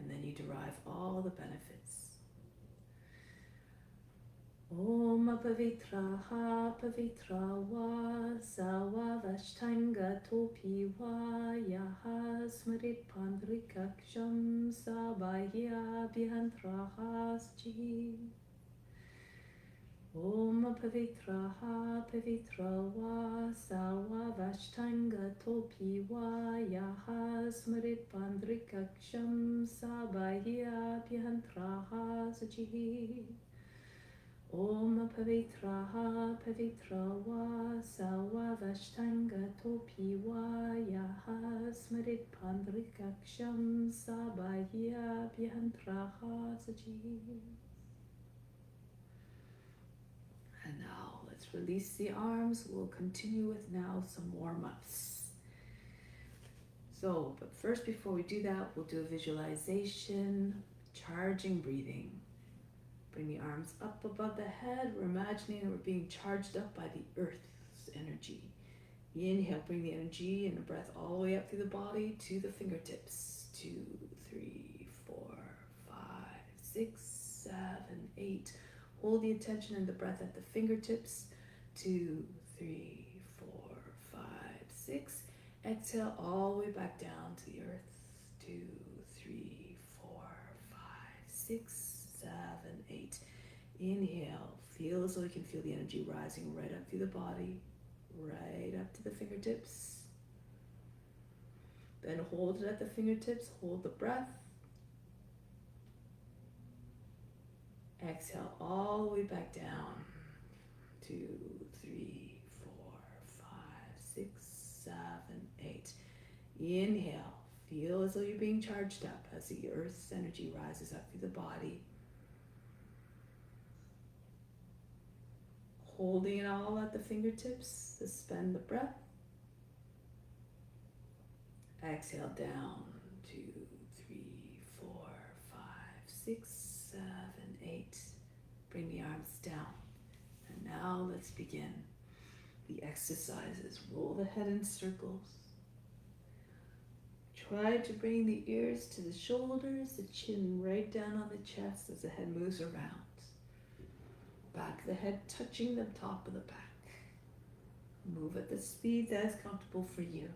and then you derive all the benefits. Om Pavitraha Pavitra Va Sawa Vashtanga Topi Va Yaha Smarit Pandrikaksham Sabahya Bhihantraha Sji. Om Pavitraha Pavitra Va Sawa Vashtanga Topi Va Yaha Smarit Pandrikaksham Sabahya Bhihantraha Sji. Om Pavitraha Pavitra Va Sawa Vashtanga Topi Va Yaha Smarit Pandrikaksham Sabahya Bhihantraha Saji. And now let's release the arms. We'll continue with now some warm-ups. So, but first before we do that, we'll do a visualization, charging breathing. Bring the arms up above the head. We're imagining that we're being charged up by the earth's energy. Inhale, bring the energy and the breath all the way up through the body to the fingertips. 2, 3, 4, 5, 6, 7, 8. Hold the attention and the breath at the fingertips. 2, 3, 4, 5, 6. Exhale all the way back down to the earth. 2, 3, 4, 5, 6. 7, 8. Inhale. Feel as though you can feel the energy rising right up through the body, right up to the fingertips. Then hold it at the fingertips. Hold the breath. Exhale all the way back down. 2, 3, 4, 5, 6, 7, 8. Inhale. Feel as though you're being charged up as the earth's energy rises up through the body. Holding it all at the fingertips, suspend the breath. Exhale down, 2, 3, 4, 5, 6, 7, 8. Bring the arms down. And now let's begin the exercises. Roll the head in circles. Try to bring the ears to the shoulders, the chin right down on the chest as the head moves around. Back of the head touching the top of the back. Move at the speed that is comfortable for you.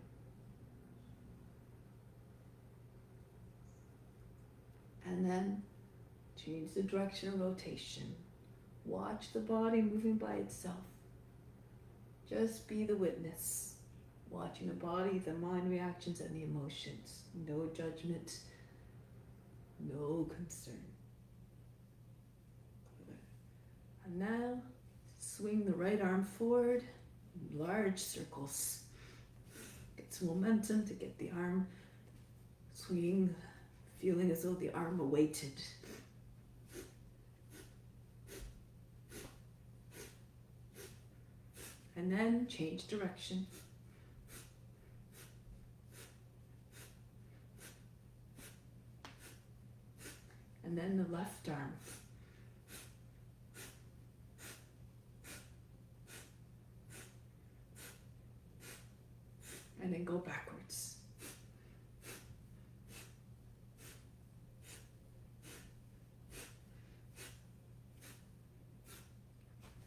And then change the direction of rotation. Watch the body moving by itself. Just be the witness. Watching the body, the mind reactions, and the emotions. No judgment, no concern. And now, swing the right arm forward, large circles. Get some momentum to get the arm swinging, feeling as though the arm awaited. And then change direction. And then the left arm. And then go backwards.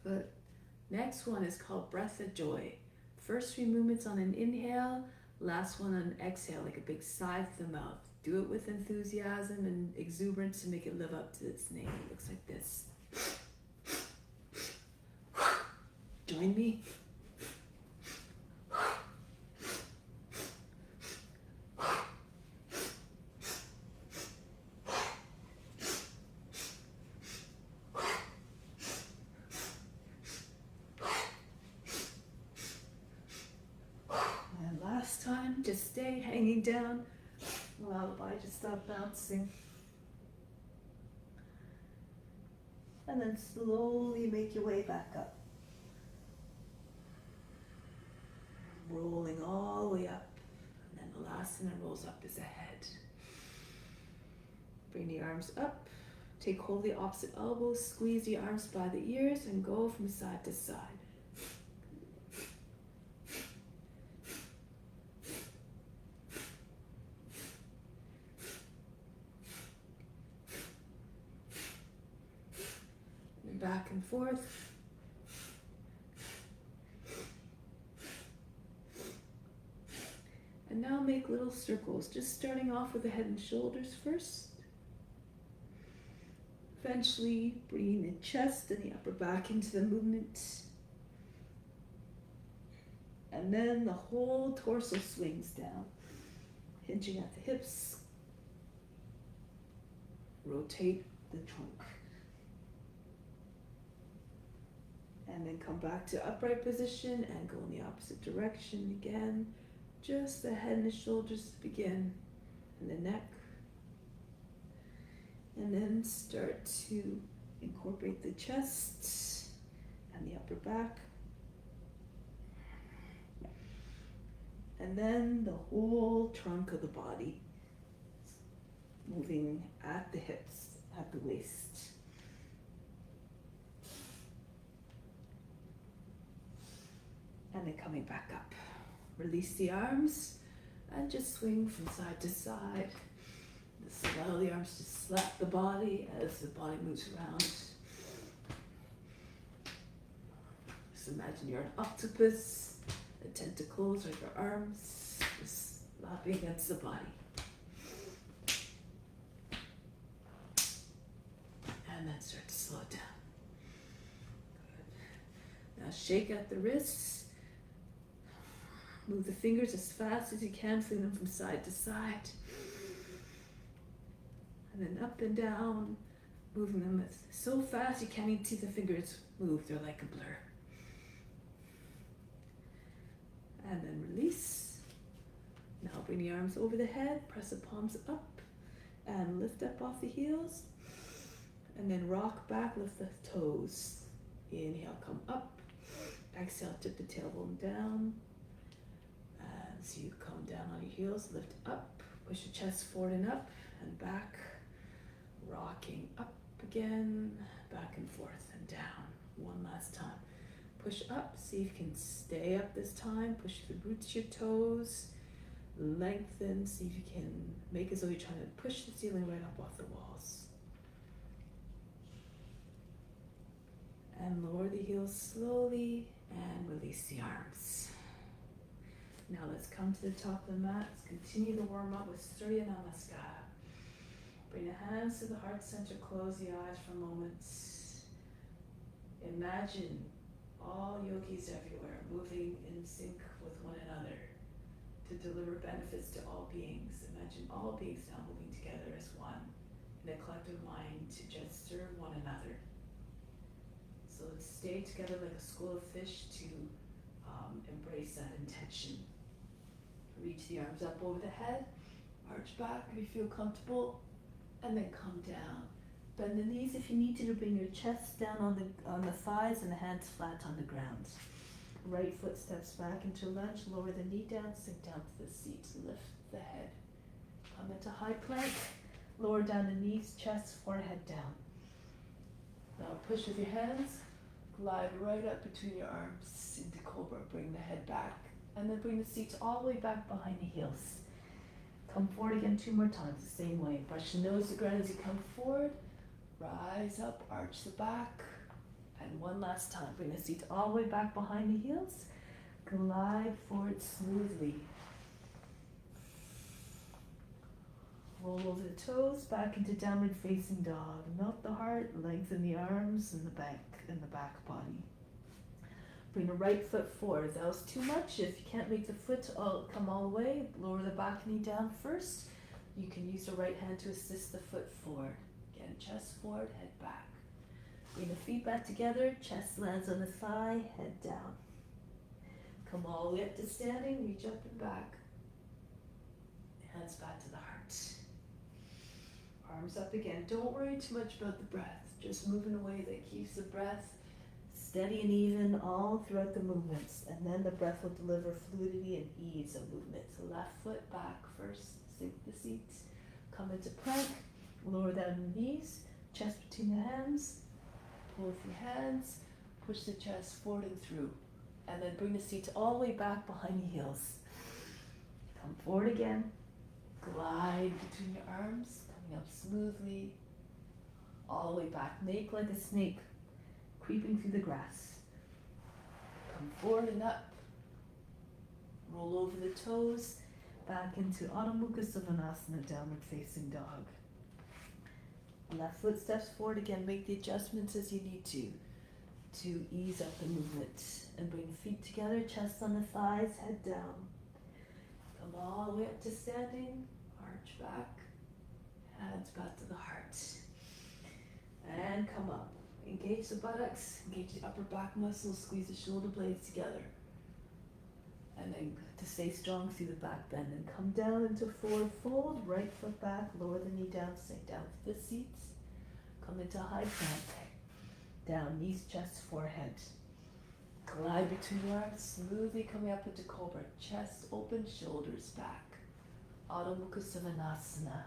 The next one is called Breath of Joy. First 3 movements on an inhale, last one on an exhale, like a big sigh through the mouth. Do it with enthusiasm and exuberance to make it live up to its name. It looks like this. Join me. Just stay hanging down. Allow the body to stop bouncing. And then slowly make your way back up. Rolling all the way up. And then the last thing that rolls up is the head. Bring the arms up. Take hold of the opposite elbows. Squeeze the arms by the ears and go from side to side. back and forth. And now make little circles, just starting off with the head and shoulders first. Eventually bringing the chest and the upper back into the movement. And then the whole torso swings down, hinging at the hips. Rotate the trunk. And then come back to upright position and go in the opposite direction again. Just the head and the shoulders to begin, and the neck. And then start to incorporate the chest and the upper back. And then the whole trunk of the body, moving at the hips, at the waist. And then coming back up. Release the arms and just swing from side to side. Just allow the arms to slap the body as the body moves around. Just imagine you're an octopus. The tentacles are your arms, just lapping against the body. And then start to slow it down. Good. Now shake out the wrists. Move the fingers as fast as you can, fling them from side to side. And then up and down, moving them so fast you can't even see the fingers move. They're like a blur. And then release. Now bring the arms over the head, press the palms up, and lift up off the heels. And then rock back, lift the toes. Inhale, come up. Exhale, tip the tailbone down. As you come down on your heels, lift up, push your chest forward and up, and back. Rocking up again, back and forth and down. One last time. Push up, see if you can stay up this time. Push the roots of your toes. Lengthen, see if you can make as though you're trying to push the ceiling right up off the walls. And lower the heels slowly and release the arms. Now let's come to the top of the mat. Let's continue to warm up with Surya Namaskar. Bring the hands to the heart center, close the eyes for moments. Imagine all yogis everywhere moving in sync with one another to deliver benefits to all beings. Imagine all beings now moving together as one in a collective mind to just serve one another. So let's stay together like a school of fish to embrace that intention. Reach the arms up over the head, arch back if you feel comfortable, and then come down. Bend the knees if you need to bring your chest down on the thighs and the hands flat on the ground. Right foot steps back into lunge, lower the knee down, sink down to the seat, lift the head. Come into high plank, lower down the knees, chest, forehead down. Now push with your hands, glide right up between your arms into cobra, bring the head back. And then bring the seats all the way back behind the heels. Come forward again 2 more times, the same way. Brush the nose to the ground as you come forward. Rise up, arch the back. And one last time, bring the seats all the way back behind the heels. Glide forward smoothly. Roll over the toes, back into downward facing dog. Melt the heart, lengthen the arms and the back body. Bring the right foot forward. If that was too much, if you can't make the foot come all the way, lower the back knee down first. You can use the right hand to assist the foot forward. Again, chest forward, head back. Bring the feet back together, chest lands on the thigh, head down. Come all the way up to standing, reach up and back. Hands back to the heart. Arms up again. Don't worry too much about the breath. Just move in a way that keeps the breath steady and even all throughout the movements, and then the breath will deliver fluidity and ease of movement. So left foot back first, sink the seats, come into plank, lower down the knees, chest between the hands, pull with your hands, push the chest forward and through, and then bring the seats all the way back behind the heels. Come forward again, glide between your arms, coming up smoothly, all the way back, make like a snake. creeping through the grass. Come forward and up. Roll over the toes, back into Adho Mukha Svanasana, downward facing dog. Left foot steps forward again, make the adjustments as you need to ease up the movement. And bring feet together, chest on the thighs, head down. Come all the way up to standing, arch back, hands back to the heart. And come up. Engage the buttocks, engage the upper back muscles, squeeze the shoulder blades together. And then to stay strong through the back bend. And come down into forward fold, right foot back, lower the knee down, sink down to the seats. Come into high plank. Down, knees, chest, forehead. Glide between your arms, smoothly coming up into cobra. Chest open, shoulders back. Adho Mukha Svanasana.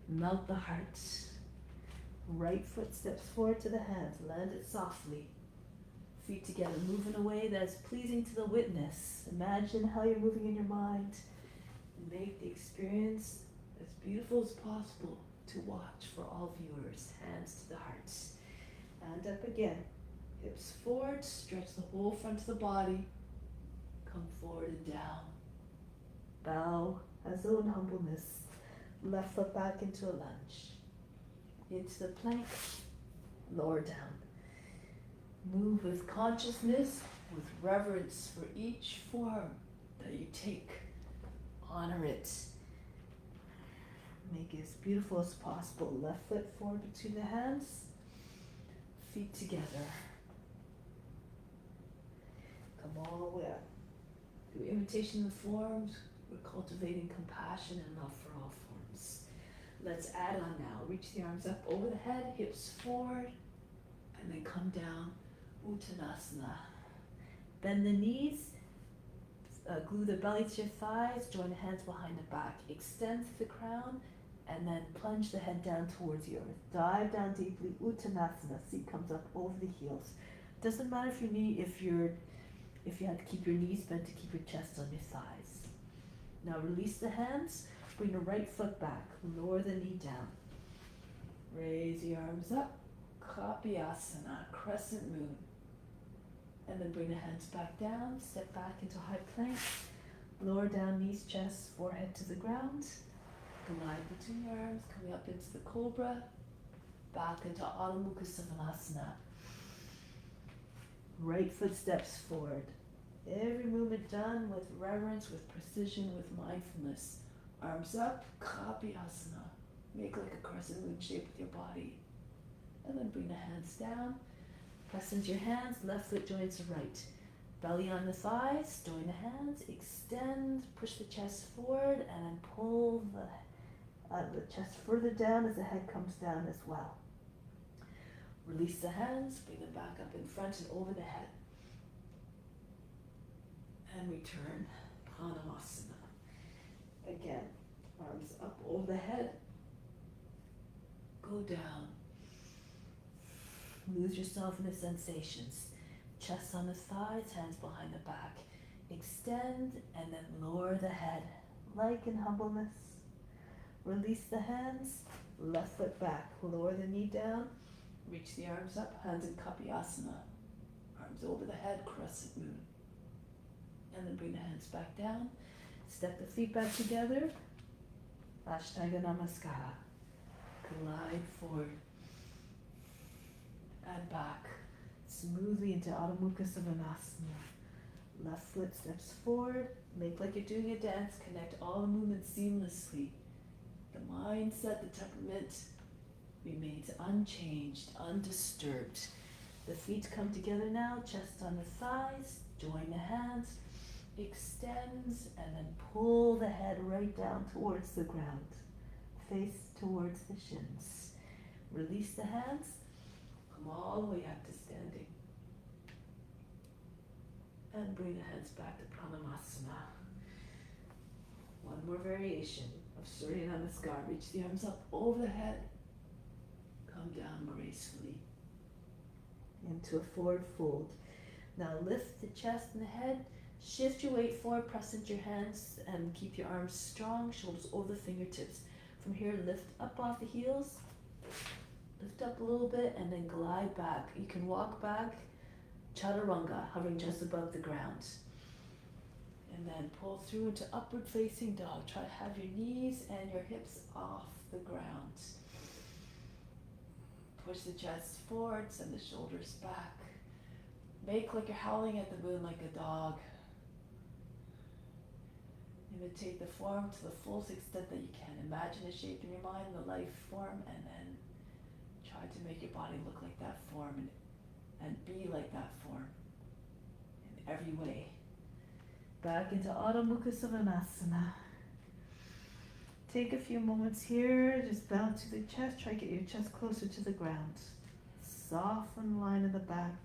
Melt the heart. Right foot steps forward to the hands. Land it softly. Feet together, moving away that's pleasing to the witness. Imagine how you're moving in your mind. And make the experience as beautiful as possible to watch for all viewers. Hands to the heart. And up again. Hips forward, stretch the whole front of the body. Come forward and down. Bow as though in humbleness. Left foot back into a lunge. Into the plank, lower down. Move with consciousness, with reverence for each form that you take. Honor it. Make it as beautiful as possible. Left foot forward between the hands. Feet together. Come all the way up. Through imitation of forms, we're cultivating compassion and love for all forms. Let's add on now. Reach the arms up over the head, hips forward, and then come down, Uttanasana. Bend the knees, glue the belly to your thighs, join the hands behind the back. Extend the crown, and then plunge the head down towards the earth. Dive down deeply, Uttanasana. Seat comes up over the heels. Doesn't matter if you have to keep your knees bent to keep your chest on your thighs. Now release the hands, bring the right foot back, lower the knee down. Raise the arms up, Kapiyasana, crescent moon. And then bring the hands back down, step back into high plank, lower down knees, chest, forehead to the ground. Glide between your arms, coming up into the cobra, back into Adho Mukha Svanasana. Right foot steps forward. Every movement done with reverence, with precision, with mindfulness. Arms up, Kapiyasana. Make like a crescent moon shape with your body. And then bring the hands down. Press into your hands, left foot joins the right. Belly on the thighs, join the hands, extend, push the chest forward, and then pull the chest further down as the head comes down as well. Release the hands, bring them back up in front and over the head. And return, Pranayama. Again, arms up over the head. Go down. Lose yourself in the sensations. Chest on the thighs, hands behind the back. Extend and then lower the head, like in humbleness. Release the hands, left foot back. Lower the knee down. Reach the arms up, hands in Kapiyasana. Arms over the head, crescent moon. And then bring the hands back down. Step the feet back together. Ashtanga Namaskara. Glide forward. And back. Smoothly into Adho Mukha Svanasana. Left foot steps forward. Make like you're doing a dance. Connect all the movements seamlessly. The mindset, the temperament remains unchanged, undisturbed. The feet come together now, chest on the thighs, join the hands, extends, and then pull the head right down towards the ground. Face towards the shins. Release the hands, come all the way up to standing. And bring the hands back to Pranayama. One more variation of Surya Namaskar. Reach the arms up over the head. Come down gracefully into a forward fold. Now lift the chest and the head. Shift your weight forward, press into your hands, and keep your arms strong, shoulders over the fingertips. From here, lift up off the heels. Lift up a little bit and then glide back. You can walk back, chaturanga, hovering just above the ground. And then pull through into upward facing dog. Try to have your knees and your hips off the ground. Push the chest forward, send the shoulders back. Make like you're howling at the moon like a dog. Imitate the form to the fullest extent that you can. Imagine a shape in your mind, the life form, and then try to make your body look like that form and be like that form in every way. Back into Adho Mukha Svanasana. Take a few moments here, just bounce to the chest, try to get your chest closer to the ground. Soften line in the back.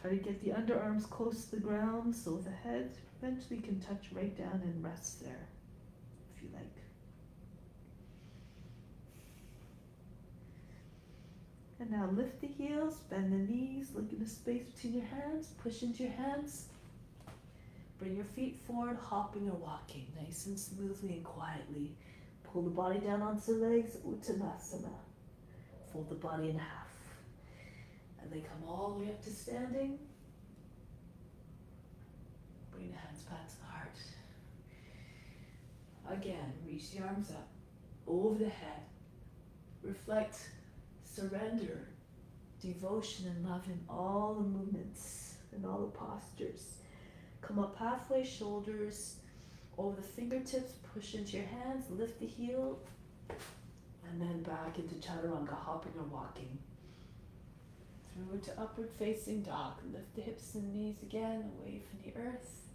Try to get the underarms close to the ground so the head eventually can touch right down and rest there, if you like. And now lift the heels, bend the knees, look in the space between your hands, push into your hands. Bring your feet forward, hopping or walking, nice and smoothly and quietly. Pull the body down onto the legs, Uttanasana. Fold the body in half. And they come all the way up to standing. Bring the hands back to the heart. Again, reach the arms up, over the head. Reflect, surrender, devotion and love in all the movements and all the postures. Come up halfway, shoulders over the fingertips, push into your hands, lift the heel, and then back into chaturanga, hopping or walking. Through to upward facing dog. Lift the hips and knees again, away from the earth.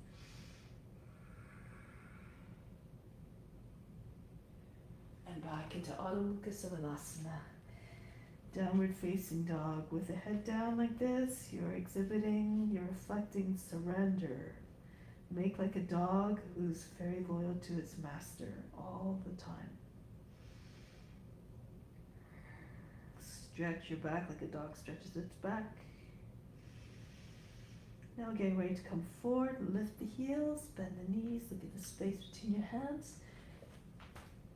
And back into Adho Mukha Svanasana. Downward facing dog. With the head down like this, you're reflecting surrender. Make like a dog who's very loyal to its master all the time. Stretch your back like a dog stretches its back. Now getting ready to come forward, lift the heels, bend the knees, look at the space between your hands.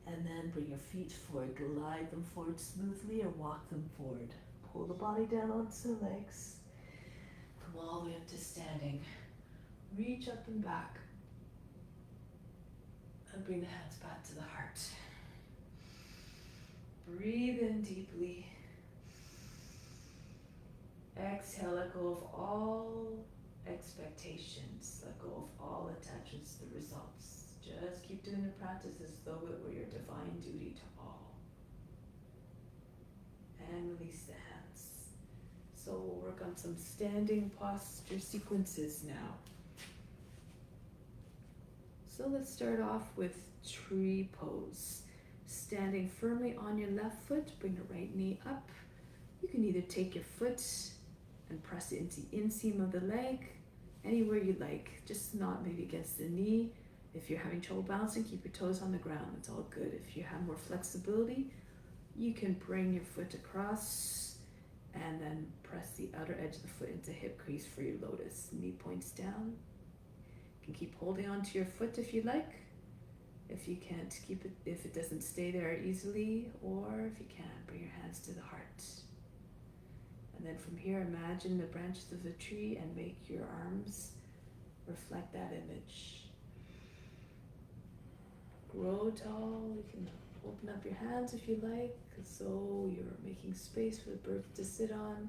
And then bring your feet forward, glide them forward smoothly or walk them forward. Pull the body down onto the legs. Come all the way up to standing. Reach up and back. And bring the hands back to the heart. Breathe in deeply. Exhale, let go of all expectations. Let go of all attachments to the results. Just keep doing the practice as though it were your divine duty to all. And release the hands. So we'll work on some standing posture sequences now. So let's start off with tree pose. Standing firmly on your left foot, bring the right knee up. You can either take your foot and press it into the inseam of the leg, anywhere you like, just not maybe against the knee. If you're having trouble balancing, keep your toes on the ground, it's all good. If you have more flexibility, you can bring your foot across and then press the outer edge of the foot into hip crease for your lotus. Knee points down. You can keep holding onto your foot if you like. If you can't keep it, if it doesn't stay there easily, or if you can, bring your hands to the heart. And then from here, imagine the branches of the tree and make your arms reflect that image. Grow tall. You can open up your hands if you like, so you're making space for the birds to sit on,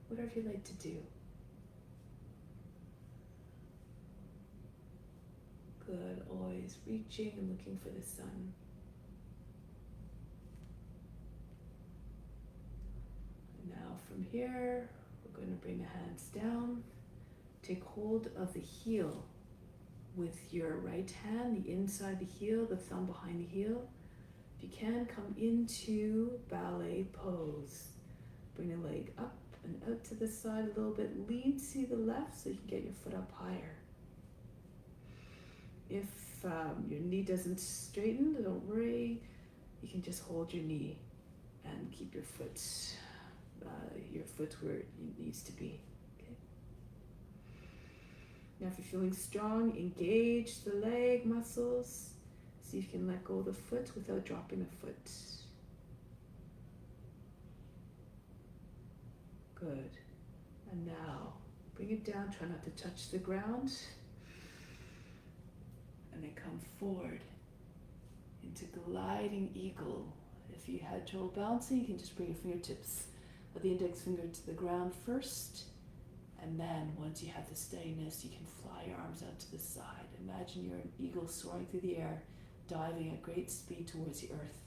whatever you like to do. Good, always reaching and looking for the sun. Now from here, we're going to bring the hands down. Take hold of the heel with your right hand, the inside the heel, the thumb behind the heel. If you can, come into ballet pose. Bring the leg up and out to the side a little bit. Lean to the left so you can get your foot up higher. If your knee doesn't straighten, don't worry. You can just hold your knee and keep your foot where it needs to be. Okay. Now if you're feeling strong, engage the leg muscles. See if you can let go of the foot without dropping the foot. Good. And now, bring it down, try not to touch the ground. And then come forward into gliding eagle. If you had trouble balancing, you can just bring your fingertips of the index finger to the ground first. And then once you have the steadiness, you can fly your arms out to the side. Imagine you're an eagle soaring through the air, diving at great speed towards the earth.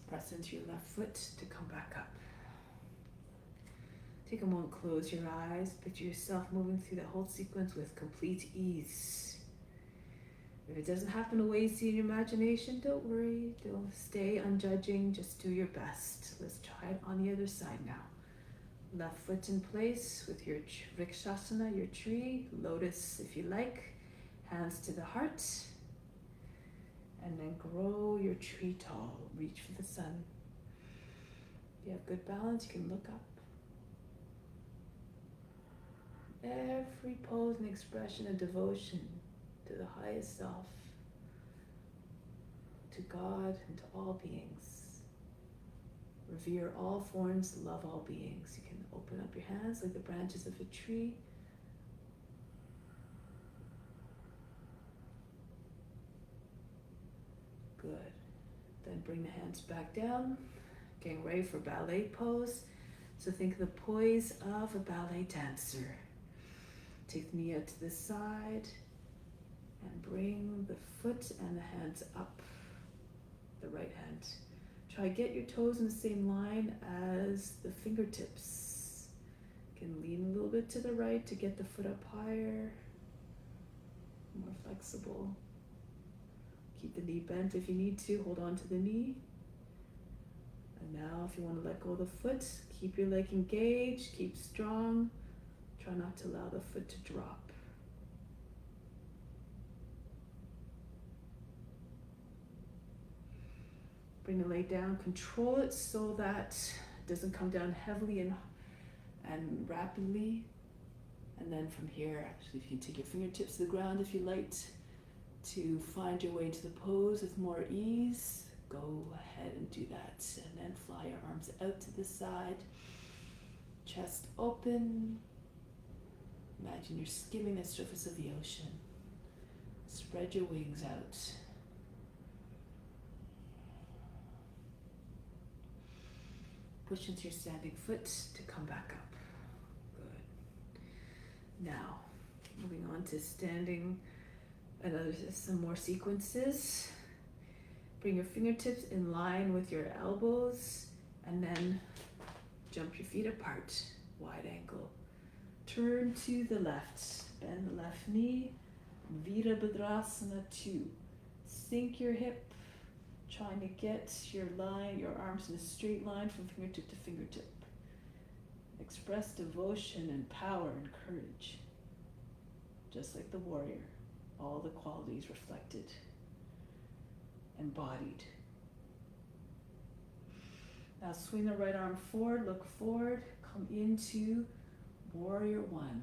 Press into your left foot to come back up. Take a moment, close your eyes, picture yourself moving through the whole sequence with complete ease. If it doesn't happen the way you see in your imagination, don't worry, don't stay unjudging, just do your best. Let's try it on the other side now. Left foot in place with your Vrikshasana, your tree, lotus if you like, hands to the heart, and then grow your tree tall, reach for the sun. If you have good balance, you can look up. Every pose and expression of devotion to the highest self, to God and to all beings. Revere all forms, love all beings. You can open up your hands like the branches of a tree. Good. Then bring the hands back down, getting ready for ballet pose. So think of the poise of a ballet dancer. Take the knee out to the side and bring the foot and the hands up, the right hand. Try to get your toes in the same line as the fingertips. You can lean a little bit to the right to get the foot up higher, more flexible. Keep the knee bent if you need to, hold on to the knee. And now if you want to let go of the foot, keep your leg engaged, keep strong. Try not to allow the foot to drop. Bring the leg down, control it so that it doesn't come down heavily and rapidly. And then from here, actually, if you can take your fingertips to the ground if you like to find your way into the pose with more ease, go ahead and do that. And then fly your arms out to the side, chest open. Imagine you're skimming the surface of the ocean. Spread your wings out. Push into your standing foot to come back up. Good. Now, moving on to standing, some more sequences. Bring your fingertips in line with your elbows and then jump your feet apart, wide ankle. Turn to the left, bend the left knee, Virabhadrasana 2. Sink your hip, trying to get your arms in a straight line from fingertip to fingertip. Express devotion and power and courage, just like the warrior, all the qualities reflected, embodied. Now swing the right arm forward, look forward, come into Warrior 1.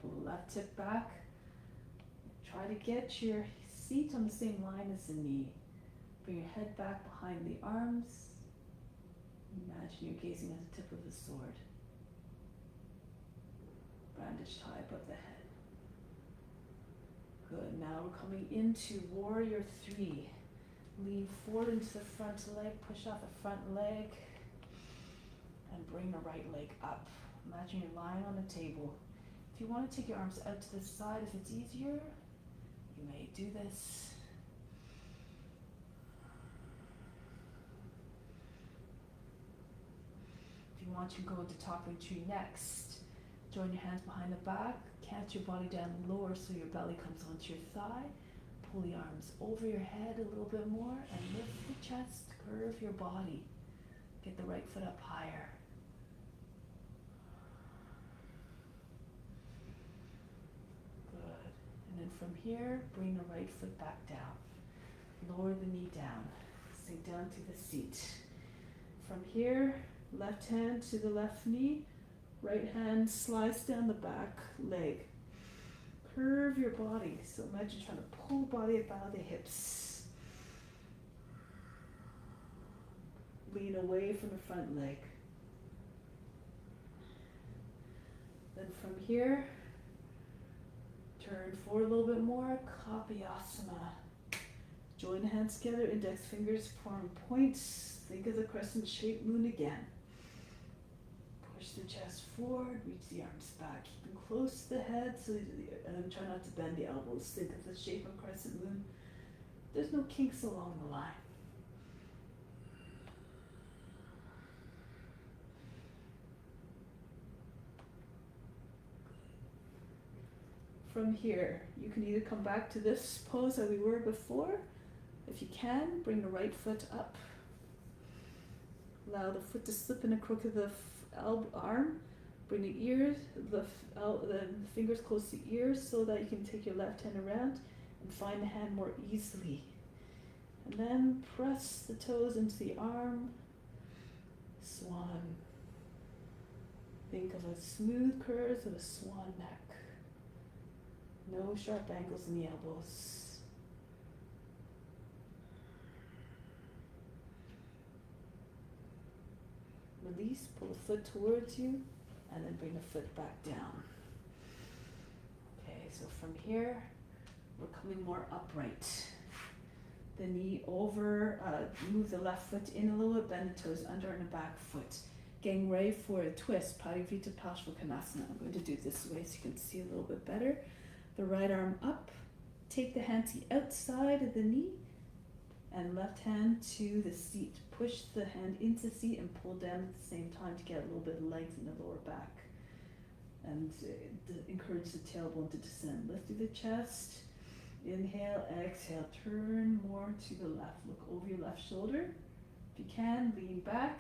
Pull the left hip back. Try to get your seat on the same line as the knee. Bring your head back behind the arms. Imagine you're gazing at the tip of the sword, brandished high above the head. Good. Now we're coming into Warrior 3. Lean forward into the front leg, push out the front leg, and bring the right leg up. Imagine you're lying on the table. If you want to take your arms out to the side, if it's easier, you may do this. If you want to go into toppling tree next, join your hands behind the back, cast your body down lower so your belly comes onto your thigh. Pull the arms over your head a little bit more and lift the chest, curve your body. Get the right foot up higher. Good. And then from here, bring the right foot back down. Lower the knee down. Sink down to the seat. From here, left hand to the left knee, right hand slides down the back leg. Curve your body. So imagine trying to pull the body up out of the hips. lean away from the front leg. Then from here, turn forward a little bit more, Kapayasana. Join the hands together, index fingers form points. Think of the crescent shaped moon again. Push the chest forward, reach the arms back, keeping close to the head, and try not to bend the elbows. Think of the shape of crescent moon. There's no kinks along the line. From here, you can either come back to this pose that we were before. If you can, bring the right foot up. Allow the foot to slip in the crook of the arm. Bring the ears, the fingers close to the ears so that you can take your left hand around and find the hand more easily. And then press the toes into the arm. Swan. Think of a smooth curve of a swan neck. No sharp angles in the elbows. Release, pull the foot towards you, and then bring the foot back down. Okay, so from here, we're coming more upright. The knee over, move the left foot in a little bit, bend the toes under and the back foot. Getting ready for a twist, Padivita Parsvakonasana. I'm going to do it this way so you can see a little bit better. The right arm up, take the hand to the outside of the knee, and left hand to the seat. Push the hand into the seat and pull down at the same time to get a little bit of legs in the lower back. And encourage the tailbone to descend. Lift through the chest. Inhale, exhale, turn more to the left. Look over your left shoulder. If you can, lean back.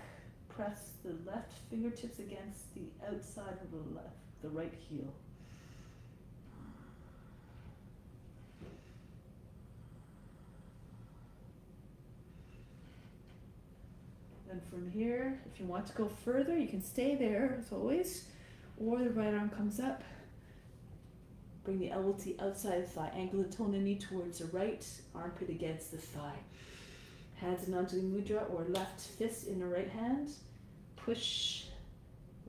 Press the left fingertips against the outside of the right heel. And from here, if you want to go further, you can stay there as always, or the right arm comes up. Bring the elbow to the outside of the thigh. Angle the toe and the knee towards the right, armpit against the thigh. Hands in Anjali Mudra or left fist in the right hand. Push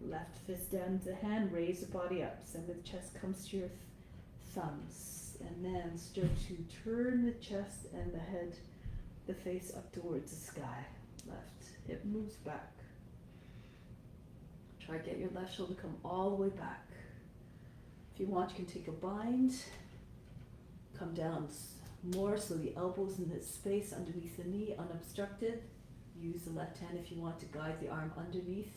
left fist down to the hand, raise the body up. Center of the chest comes to your thumbs. And then start to turn the chest and the head, the face up towards the sky. Left hip moves back. Try to get your left shoulder come all the way back. If you want, you can take a bind. Come down more so the elbows in the space underneath the knee, unobstructed. Use the left hand if you want to guide the arm underneath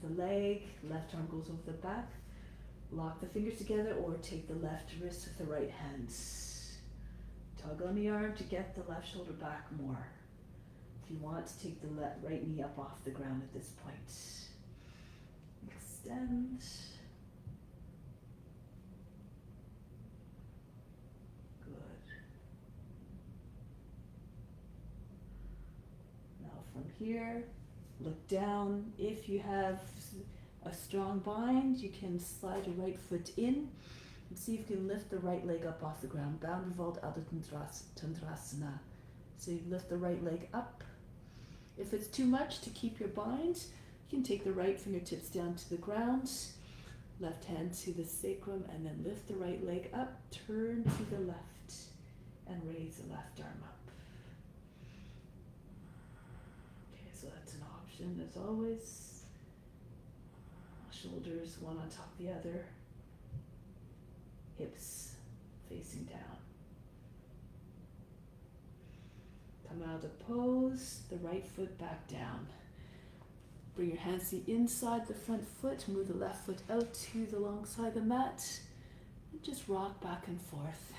the leg. Left arm goes over the back. Lock the fingers together or take the left wrist with the right hand. Tug on the arm to get the left shoulder back more. If you want to take the right knee up off the ground at this point. Extend. Good. Now from here, look down. If you have a strong bind, you can slide your right foot in and see if you can lift the right leg up off the ground. Boundary vault Ardha Tantrasana. So you lift the right leg up. If it's too much to keep your bind, you can take the right fingertips down to the ground, left hand to the sacrum, and then lift the right leg up, turn to the left, and raise the left arm up. Okay, so that's an option as always. Shoulders one on top of the other, hips facing down. Come out of pose, the right foot back down. Bring your hands to the inside the front foot, move the left foot out to the long side of the mat, and just rock back and forth.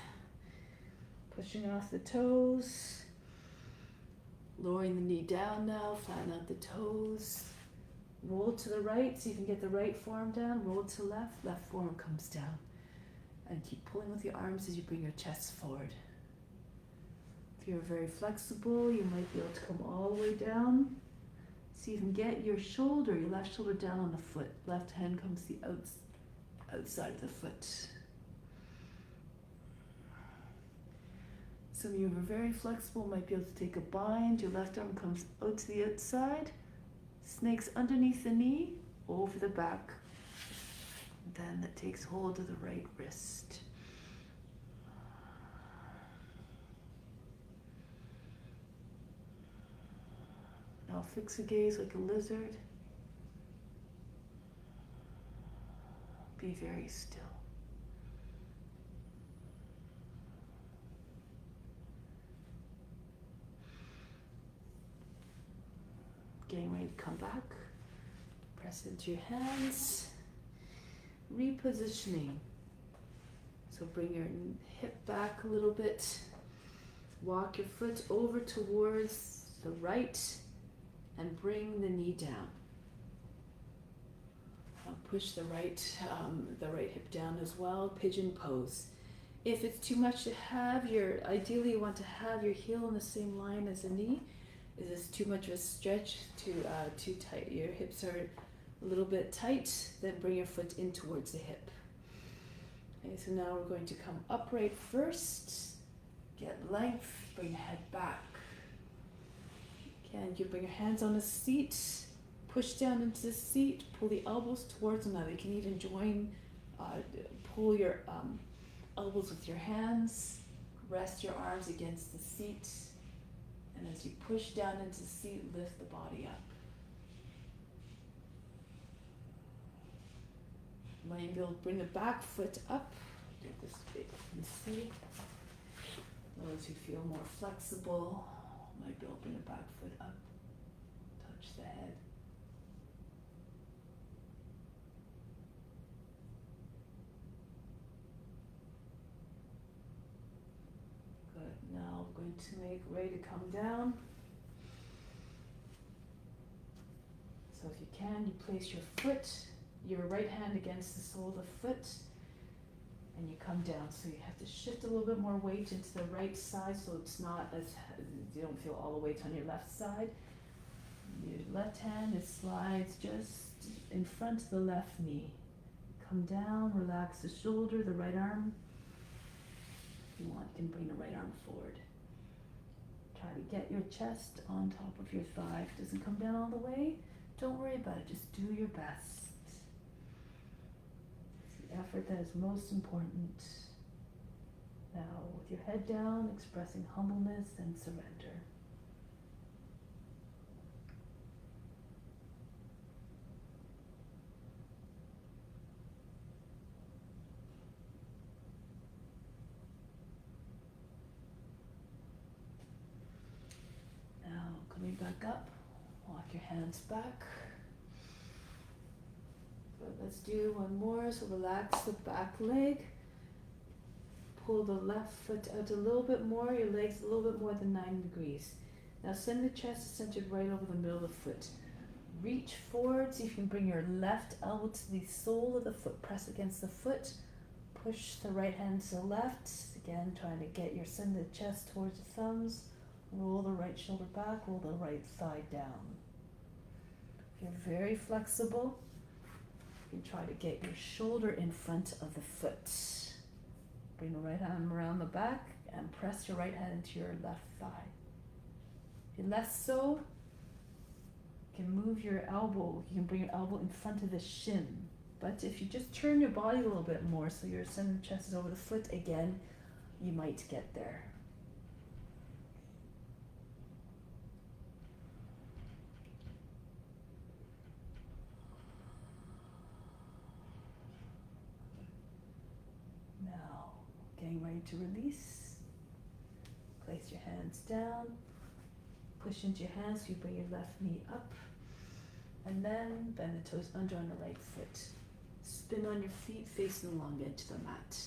Pushing off the toes, lowering the knee down now, flatten out the toes. Roll to the right so you can get the right forearm down, roll to left, left forearm comes down. And keep pulling with your arms as you bring your chest forward. If you're very flexible, you might be able to come all the way down. So you can get your shoulder, your left shoulder down on the foot. Left hand comes the outside of the foot. Some of you are very flexible, might be able to take a bind. Your left arm comes out to the outside, snakes underneath the knee, over the back. Then that takes hold of the right wrist. Now fix a gaze like a lizard. Be very still. Getting ready to come back. Press into your hands. Repositioning. So bring your hip back a little bit. Walk your foot over towards the right and bring the knee down. Push the right hip down as well. Pigeon pose. If it's too much to have ideally you want to have your heel in the same line as the knee. Is this too much of a stretch, too tight? Your hips are a little bit tight, then bring your foot in towards the hip. Okay, so now we're going to come upright first. Get length, bring the head back. Again, you bring your hands on the seat, push down into the seat, pull the elbows towards one another. You can even pull your elbows with your hands, rest your arms against the seat, and as you push down into the seat, lift the body up. You might be able to bring the back foot up. Do this bit, you can see. Those who feel more flexible might be able to bring the back foot up, touch the head. Good. Now we're going to make ready to come down. So if you can, you place your right hand against the sole of the foot, and you come down. So you have to shift a little bit more weight into the right side so it's not as, you don't feel all the weight on your left side. Your left hand, it slides just in front of the left knee. Come down, relax the shoulder, the right arm. If you want, you can bring the right arm forward. Try to get your chest on top of your thigh. If it doesn't come down all the way, don't worry about it, just do your best. It's the effort that is most important. Now, with your head down, expressing humbleness and surrender. Now, coming back up, walk your hands back. Good, let's do one more. So relax the back leg. Pull the left foot out a little bit more, your legs a little bit more than 90 degrees. Now send the chest centered right over the middle of the foot. Reach forward, so you can bring your left elbow to the sole of the foot, press against the foot. Push the right hand to the left. Again, trying to send the chest towards the thumbs. Roll the right shoulder back, roll the right thigh down. If you're very flexible, you can try to get your shoulder in front of the foot. Bring the right arm around the back and press your right hand into your left thigh. If less so, you can move your elbow. You can bring your elbow in front of the shin. But if you just turn your body a little bit more so your center of the chest is over the foot again, you might get there. Now, getting ready to release. Place your hands down. Push into your hands so you bring your left knee up. And then bend the toes under on the right foot. Spin on your feet facing the long edge of the mat.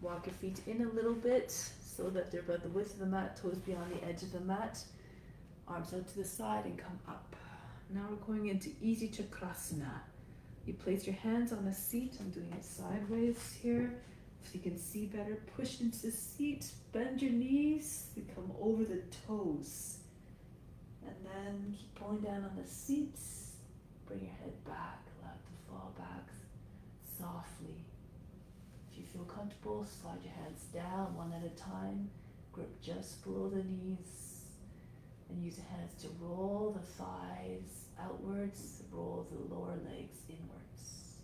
Walk your feet in a little bit so that they're about the width of the mat, toes beyond the edge of the mat. Arms out to the side and come up. Now we're going into Easy Chakrasana. You place your hands on the seat. I'm doing it sideways here so you can see better. Push into the seat, bend your knees, you come over the toes. And then keep pulling down on the seats. Bring your head back, allow it to fall back softly. If you feel comfortable, slide your hands down one at a time Grip just below the knees and use your hands to roll the thighs outwards, roll the lower legs inwards.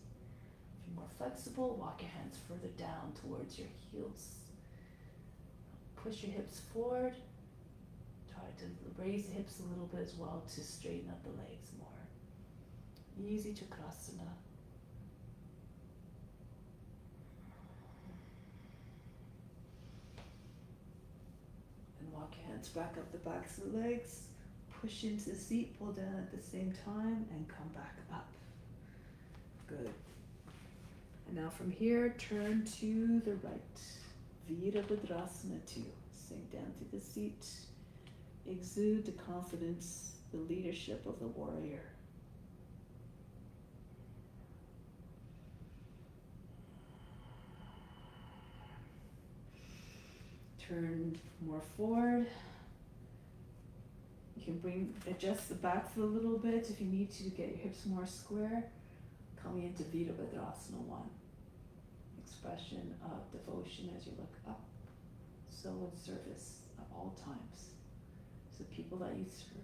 If you're more flexible, walk your hands further down towards your heels. Push your hips forward. Try to raise the hips a little bit as well to straighten up the legs more. Easy Chakrasana. And walk your hands back up the backs of the legs. Push into the seat, pull down at the same time, and come back up. Good. And now from here, turn to the right. Virabhadrasana 2. Sink down to the seat. Exude the confidence, the leadership of the warrior. Turn more forward. You can adjust the backs a little bit if you need to get your hips more square. Coming into Virabhadrasana 1. Expression of devotion as you look up. So in service at all times. To the people that you serve.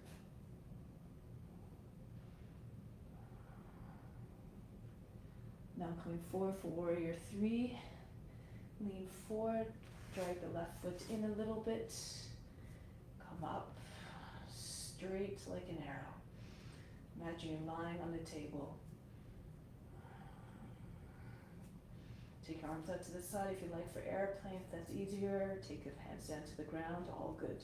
Now coming forward for warrior 3. Lean forward. Drag the left foot in a little bit. Come up. Straight like an arrow. Imagine you're lying on the table. Take your arms out to the side if you like for airplane, if that's easier. Take your hands down to the ground, all good.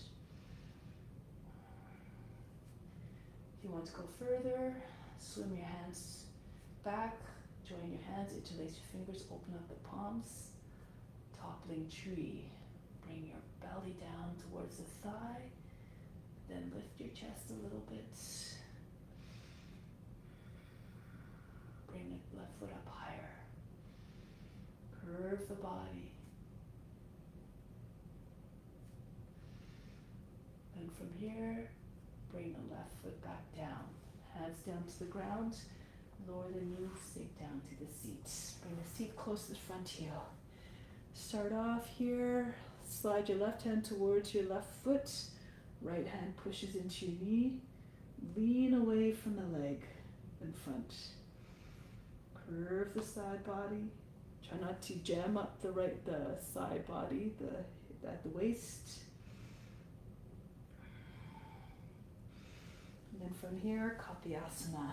If you want to go further, swim your hands back, join your hands, interlace your fingers, open up the palms. Toppling tree. Bring your belly down towards the thigh. Then lift your chest a little bit. Bring the left foot up higher. Curve the body. And from here, bring the left foot back down. Hands down to the ground. Lower the knees, sink down to the seat. Bring the seat close to the front heel. Start off here. Slide your left hand towards your left foot. Right hand pushes into your knee. Lean away from the leg in front. Curve the side body. Try not to jam up the side body at the waist. And then from here, Kapyasana.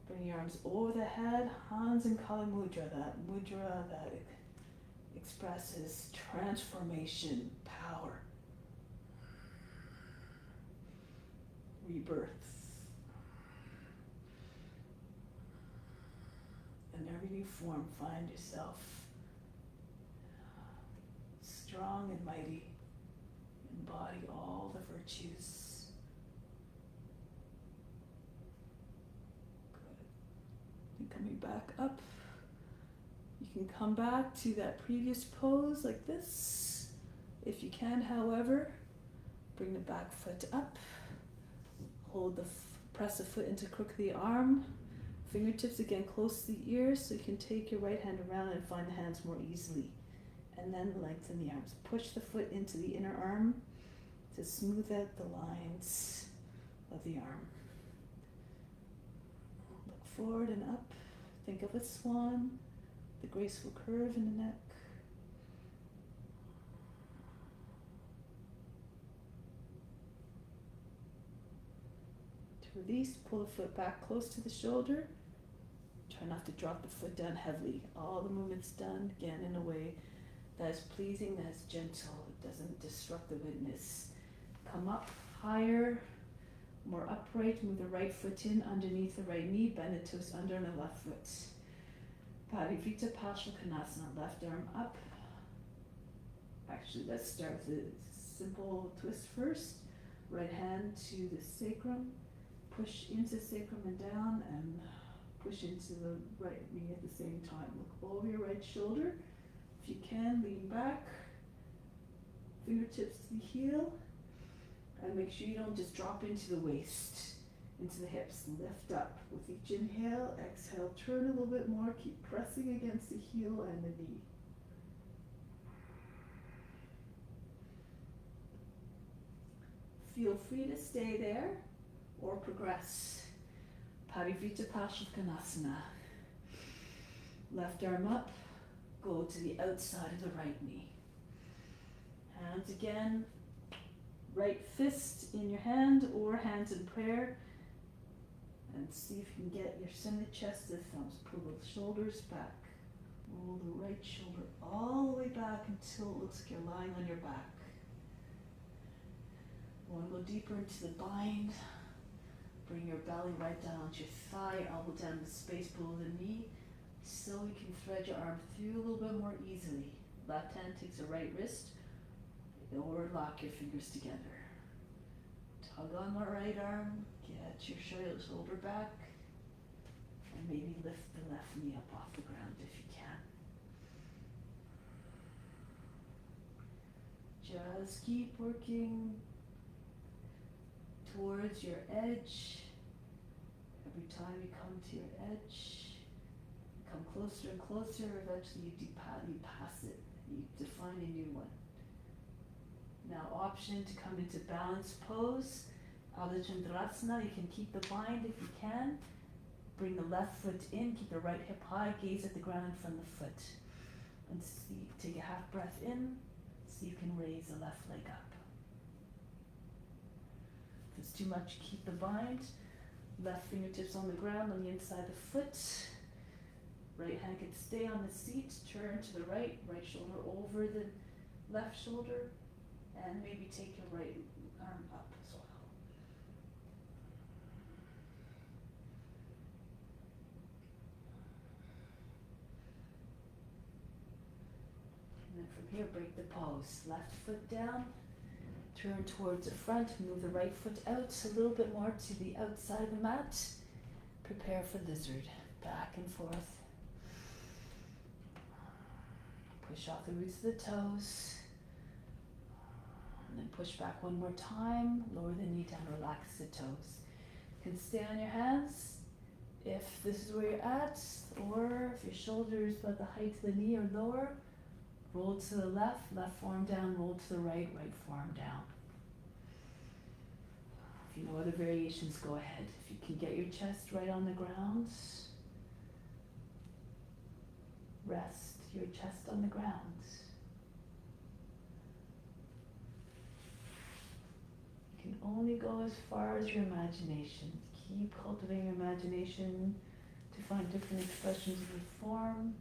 Bring your arms over the head, hands in Kali Mudra, that expresses transformation, power, rebirth. In every new form, find yourself strong and mighty. Embody all the virtues. Good. And coming back up. You can come back to that previous pose like this. If you can, however, bring the back foot up. Hold press the foot into crook of the arm. Fingertips again close to the ears so you can take your right hand around and find the hands more easily. And then lengthen the arms. Push the foot into the inner arm to smooth out the lines of the arm. Look forward and up. Think of a swan, the graceful curve in the neck. To release, pull the foot back close to the shoulder. Try not to drop the foot down heavily. All the movements done, again, in a way that is pleasing, that is gentle. It doesn't disrupt the witness. Come up higher, more upright. Move the right foot in underneath the right knee. Bend the toes under on the left foot. Parivita Parsvakonasana. Left arm up. Actually, let's start with a simple twist first. Right hand to the sacrum. Push into sacrum and down, and push into the right knee at the same time. Look over your right shoulder. If you can, lean back. Fingertips to the heel. And make sure you don't just drop into the waist, into the hips. Lift up. With each inhale, exhale, turn a little bit more. Keep pressing against the heel and the knee. feel free to stay there or progress. Parivritta Parsvottanasana. Left arm up, go to the outside of the right knee. Hands again, right fist in your hand or hands in prayer. And see if you can get your send the chest to the thumbs. Pull the shoulders back. Roll the right shoulder all the way back until it looks like you're lying on your back. You want to go deeper into the bind. Bring your belly right down onto your thigh, elbow down the space below the knee. So you can thread your arm through a little bit more easily. Left hand takes the right wrist, or lock your fingers together. Tug on the right arm, get your shoulder back, and maybe lift the left knee up off the ground if you can. Just keep working towards your edge. Every time you come to your edge, you come closer and closer. Eventually you pass it. You define a new one. Now, option to come into balanced pose. Ardha Chandrasana, you can keep the bind if you can. Bring the left foot in, keep the right hip high, gaze at the ground in front of the foot. And see, take a half breath in, see if you can raise the left leg up. If it's too much, keep the bind. Left fingertips on the ground on the inside of the foot. Right hand can stay on the seat, turn to the right, right shoulder over the left shoulder, and maybe take your right arm up as well. And then from here, break the pose. Left foot down, turn towards the front, move the right foot out a little bit more to the outside of the mat. Prepare for lizard, back and forth. Push off the roots of the toes. And then push back one more time, lower the knee down, relax the toes. You can stay on your hands if this is where you're at, or if your shoulder is about the height of the knee or lower, roll to the left, left forearm down, roll to the right, right forearm down. If you know other variations, go ahead. If you can get your chest right on the ground, rest your chest on the ground. You can only go as far as your imagination. Keep cultivating your imagination to find different expressions of the form,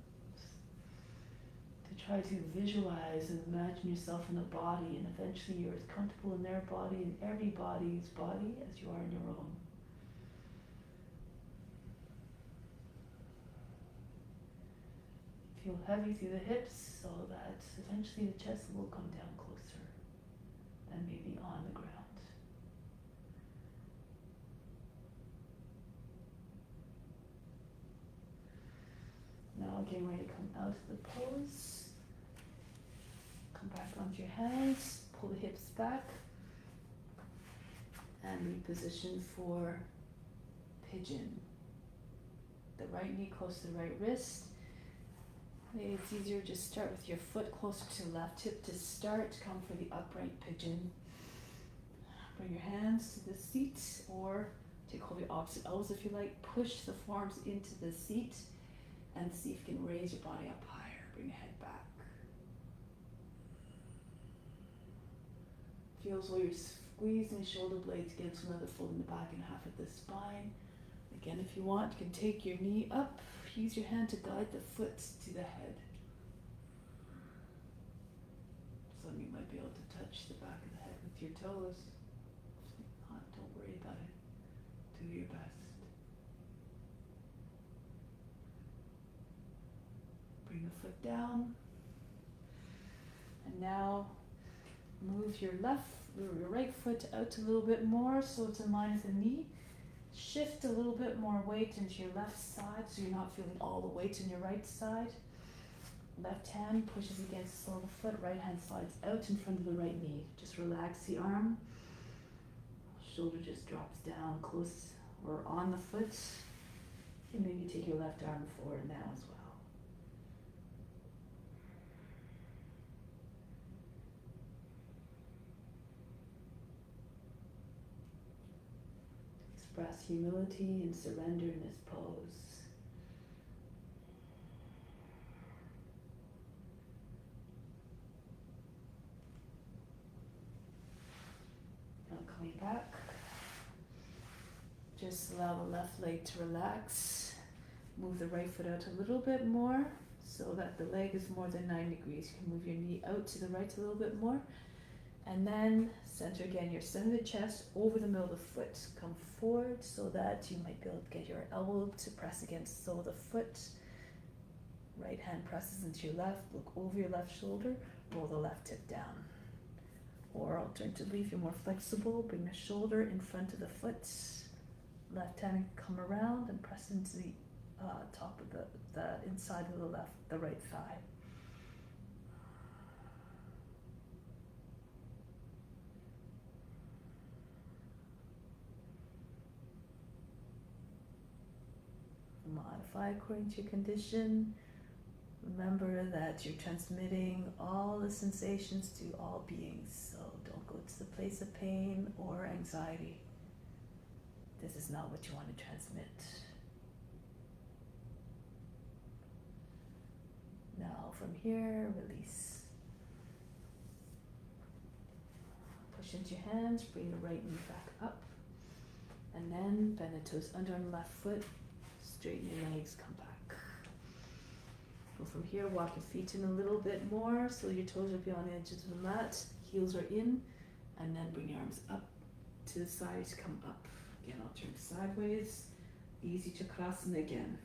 to try to visualize and imagine yourself in a body, and eventually you're as comfortable in their body, in everybody's body, as you are in your own. Feel heavy through the hips so that eventually the chest will come down closer and maybe on the ground. Now getting ready to come out of the pose. Come back onto your hands, pull the hips back, and reposition for pigeon. The right knee close to the right wrist. Maybe it's easier to start with your foot closer to the left hip to start. Come for the upright pigeon. Bring your hands to the seat, or take hold of your opposite elbows if you like. Push the forearms into the seat and see if you can raise your body up higher. Bring your head back. Feel as though you're squeezing shoulder blades against another fold in the back and half of the spine. Again, if you want, you can take your knee up. Use your hand to guide the foot to the head. Some of you might be able to touch the back of the head with your toes. If not, don't worry about it. Do your best. Bring the foot down. And now move your right foot out a little bit more so it's in line with the knee. Shift a little bit more weight into your left side so you're not feeling all the weight in your right side. Left hand pushes against the sole of the foot, right hand slides out in front of the right knee. Just relax the arm. Shoulder just drops down close or on the foot. And maybe take your left arm forward now as well. express humility and surrender in this pose. Now coming back, just allow the left leg to relax. Move the right foot out a little bit more so that the leg is more than 9 degrees. You can move your knee out to the right a little bit more. And then center again, your center of the chest over the middle of the foot. Come forward so that you might be able to get your elbow to press against the sole of the foot. Right hand presses into your left, look over your left shoulder, roll the left hip down. Or alternatively, if you're more flexible, bring the shoulder in front of the foot. Left hand come around and press into the top of the inside of the right thigh. Modify according to your condition. Remember that you're transmitting all the sensations to all beings, so don't go to the place of pain or anxiety. This is not what you want to transmit. Now from here, release. Push into your hands, bring the right knee back up, and then bend the toes under on the left foot. Straighten your legs, come back. Go from here, walk your feet in a little bit more so your toes are beyond the edges of the mat, heels are in, and then bring your arms up to the sides, come up. Again, I'll turn sideways, easy Chakrasana again.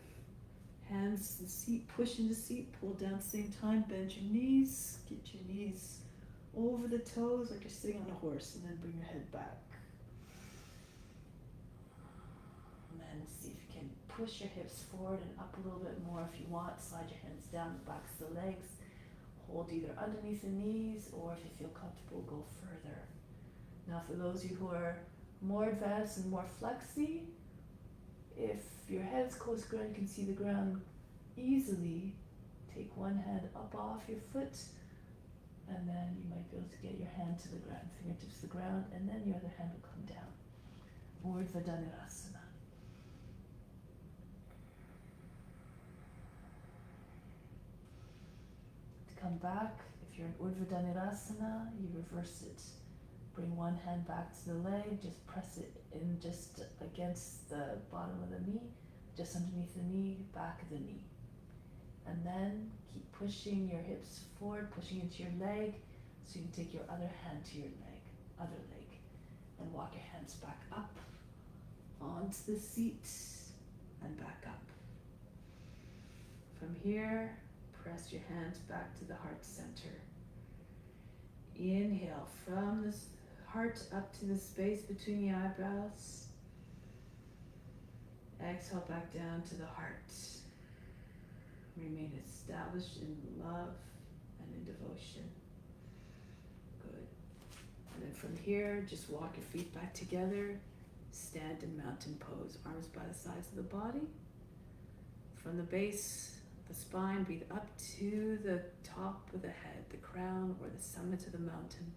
Hands to the seat, push into the seat, pull down at the same time, bend your knees, get your knees over the toes like you're sitting on a horse, and then bring your head back. And then see if you can push your hips forward and up a little bit more if you want. Slide your hands down the backs of the legs. Hold either underneath the knees, or if you feel comfortable, go further. Now for those of you who are more advanced and more flexy, if your head's close to the ground, you can see the ground easily. Take one hand up off your foot, and then you might be able to get your hand to the ground, fingertips to the ground, and then your other hand will come down. Urdhva Dhanurasana. To come back, if you're in Urdhva Dhanurasana, you reverse it. Bring one hand back to the leg, just press it in just against the bottom of the knee, just underneath the knee, back of the knee. And then keep pushing your hips forward, pushing into your leg, so you can take your other hand to your other leg, and walk your hands back up onto the seat and back up. From here, press your hands back to the heart center. Inhale from the heart up to the space between the eyebrows. Exhale back down to the heart. Remain established in love and in devotion. Good. And then from here, just walk your feet back together. Stand in mountain pose. Arms by the sides of the body. From the base, the spine, breathe up to the top of the head, the crown or the summit of the mountain.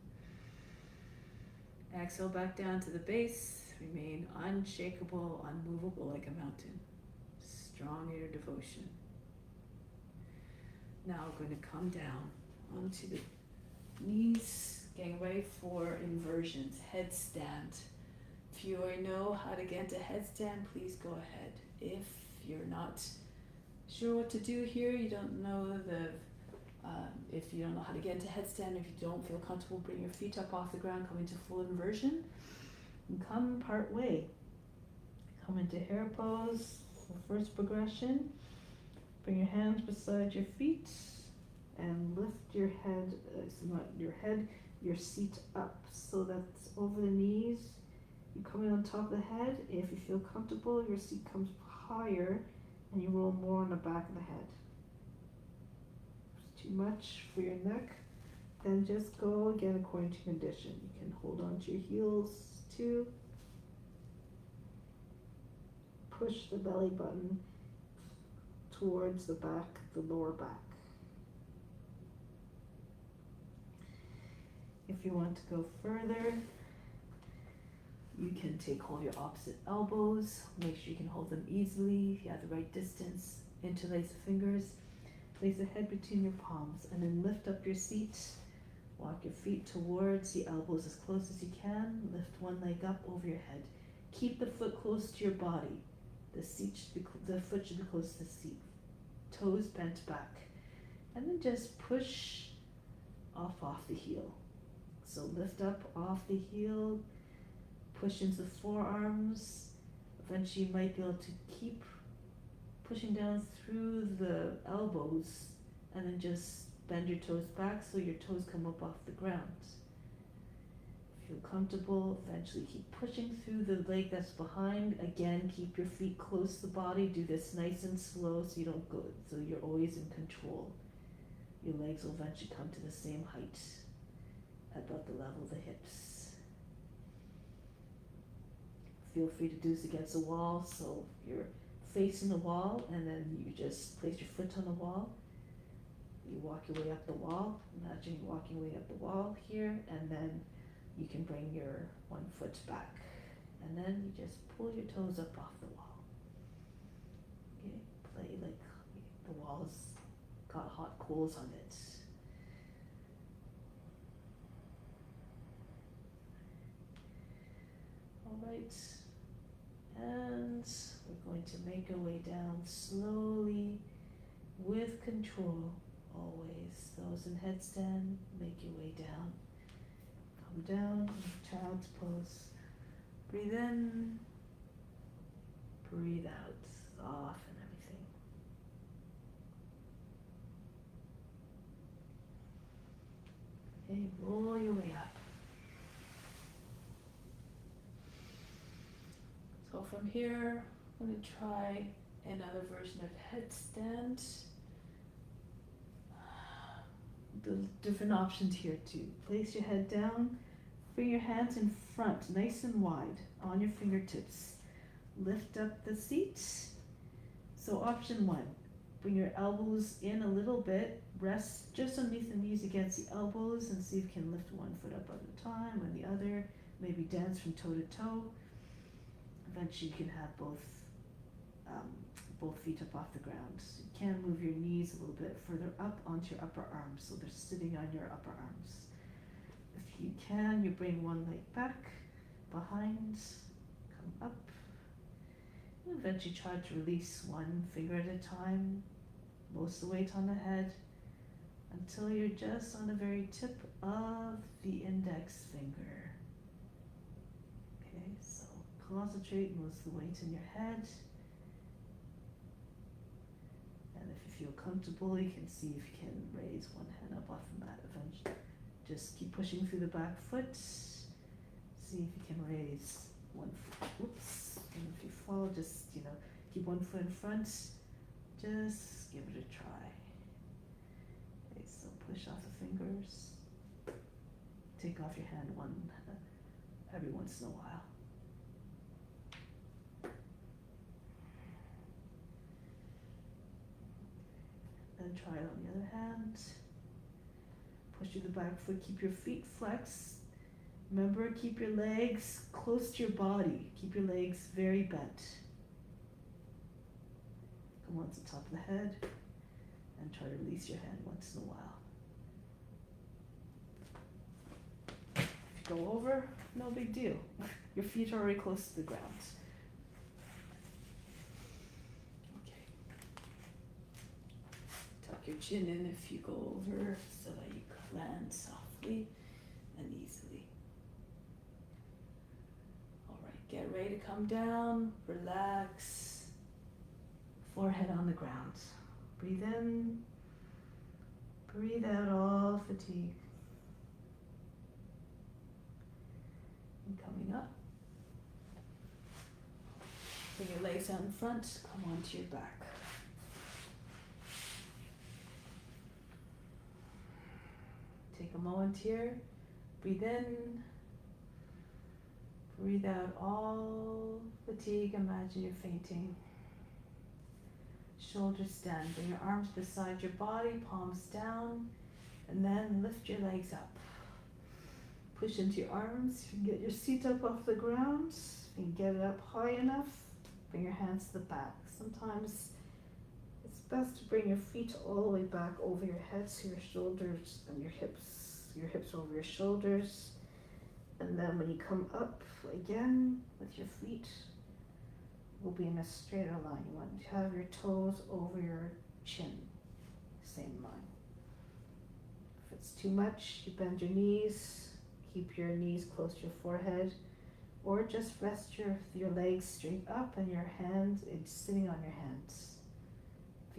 Exhale back down to the base. Remain unshakable, unmovable like a mountain. Strong in your devotion. Now we're going to come down onto the knees, getting ready for inversions, headstand. If you already know how to get into headstand, please go ahead. If you're not sure what to do here, you don't know if you don't know how to get into headstand, if you don't feel comfortable, bring your feet up off the ground, come into full inversion, and come part way. Come into hare pose, the first progression. Bring your hands beside your feet and lift your head, your seat up so that's over the knees. You come in on top of the head. If you feel comfortable, your seat comes higher and you roll more on the back of the head. If it's too much for your neck, then just go again according to condition. You can hold on to your heels too. Push the belly button towards the back, the lower back. If you want to go further, You can take hold of your opposite elbows. Make sure you can hold them easily. If you have the right distance, interlace the fingers. Place the head between your palms and then lift up your seat. Walk your feet towards the elbows as close as you can. Lift one leg up over your head. Keep the foot close to your body. The foot should be close to the seat. Toes bent back. And then just push off the heel. So lift up off the heel. Push into the forearms. Eventually you might be able to keep pushing down through the elbows and then just bend your toes back so your toes come up off the ground. If you're comfortable, eventually keep pushing through the leg that's behind. Again, keep your feet close to the body. Do this nice and slow so you don't go, so you're always in control. Your legs will eventually come to the same height above the level of the hips. Feel free to do this against the wall, so you're facing the wall and then you just place your foot on the wall. You walk your way up the wall. Imagine you walking your way up the wall here, and then you can bring your one foot back. And then you just pull your toes up off the wall. Okay, play like the wall's got hot coals on it. All right. And we're going to make our way down slowly with control, always. Those in headstand, make your way down. Come down, child's pose. Breathe in, breathe out, soften everything. Okay, roll your way up. So from here, I'm going to try another version of headstand. The different options here too. Place your head down, bring your hands in front, nice and wide, on your fingertips. Lift up the seat. So option one, bring your elbows in a little bit, rest just underneath the knees against the elbows and see if you can lift one foot up at a time and the other, maybe dance from toe to toe. Eventually you can have both feet up off the ground. You can move your knees a little bit further up onto your upper arms, so they're sitting on your upper arms. If you can, you bring one leg back, behind, come up, and eventually try to release one finger at a time, most of the weight on the head, until you're just on the very tip of the index finger. Okay, so concentrate most of the weight in your head. And if you feel comfortable, you can see if you can raise one hand up off the mat eventually. Just keep pushing through the back foot. See if you can raise one foot. Oops. And if you fall, just, keep one foot in front. Just give it a try. Okay, so push off the fingers. Take off your hand every once in a while. Then try it on the other hand. Push through the back foot, keep your feet flexed. Remember, keep your legs close to your body. Keep your legs very bent. Come on to the top of the head and try to release your hand once in a while. If you go over, no big deal. Your feet are already close to the ground. Tuck your chin in if you go over so that you land softly and easily. All right, get ready to come down, relax, forehead on the ground. Breathe in, breathe out all fatigue. And coming up, bring your legs out in front, come onto your back. Take a moment here, breathe in, breathe out all fatigue, imagine you're fainting. Shoulders stand, bring your arms beside your body, palms down, and then lift your legs up. Push into your arms. You can get your seat up off the ground. You can get it up high enough. Bring your hands to the back. Sometimes it's best to bring your feet all the way back over your head, so your shoulders and your hips over your shoulders. And then when you come up again with your feet, will be in a straighter line. You want to have your toes over your chin, same line. If it's too much, you bend your knees, keep your knees close to your forehead, or just rest your legs straight up and your hands, it's sitting on your hands.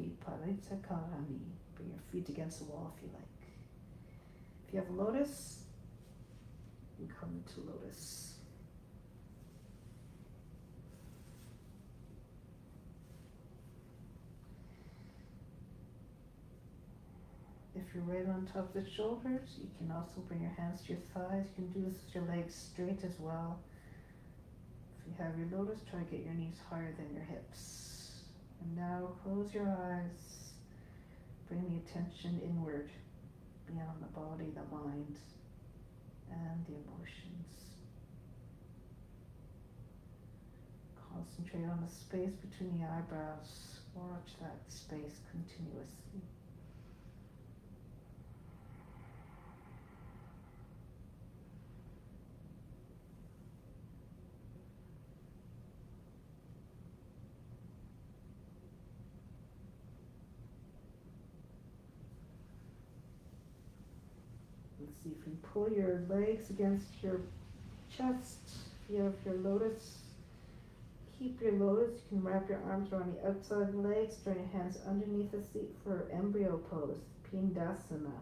Viparita karami. Bring your feet against the wall if you like. If you have a lotus, you come into lotus. If you're right on top of the shoulders, you can also bring your hands to your thighs. You can do this with your legs straight as well. If you have your lotus, try to get your knees higher than your hips. And now close your eyes. Bring the attention inward, beyond the body, the mind, and the emotions. Concentrate on the space between the eyebrows. Watch that space continuously. Let's see if you can pull your legs against your chest. If you have your lotus, keep your lotus. You can wrap your arms around the outside of the legs, join your hands underneath the seat for embryo pose, Pindasana.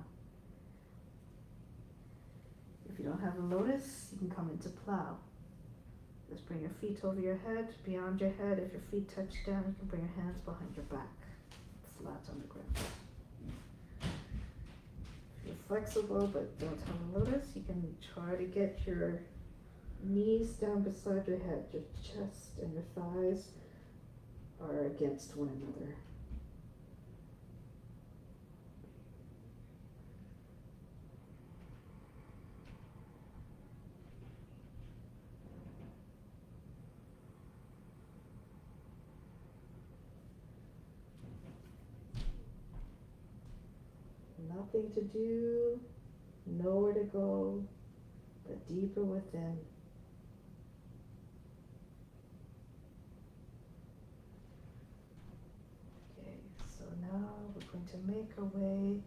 If you don't have a lotus, you can come into plow. Just bring your feet over your head, beyond your head. If your feet touch down, you can bring your hands behind your back, flat on the ground. If you're flexible but don't have a lotus, you can try to get your knees down beside your head. Your chest and your thighs are against one another. Nothing to do, nowhere to go, but deeper within. Okay, so now we're going to make our way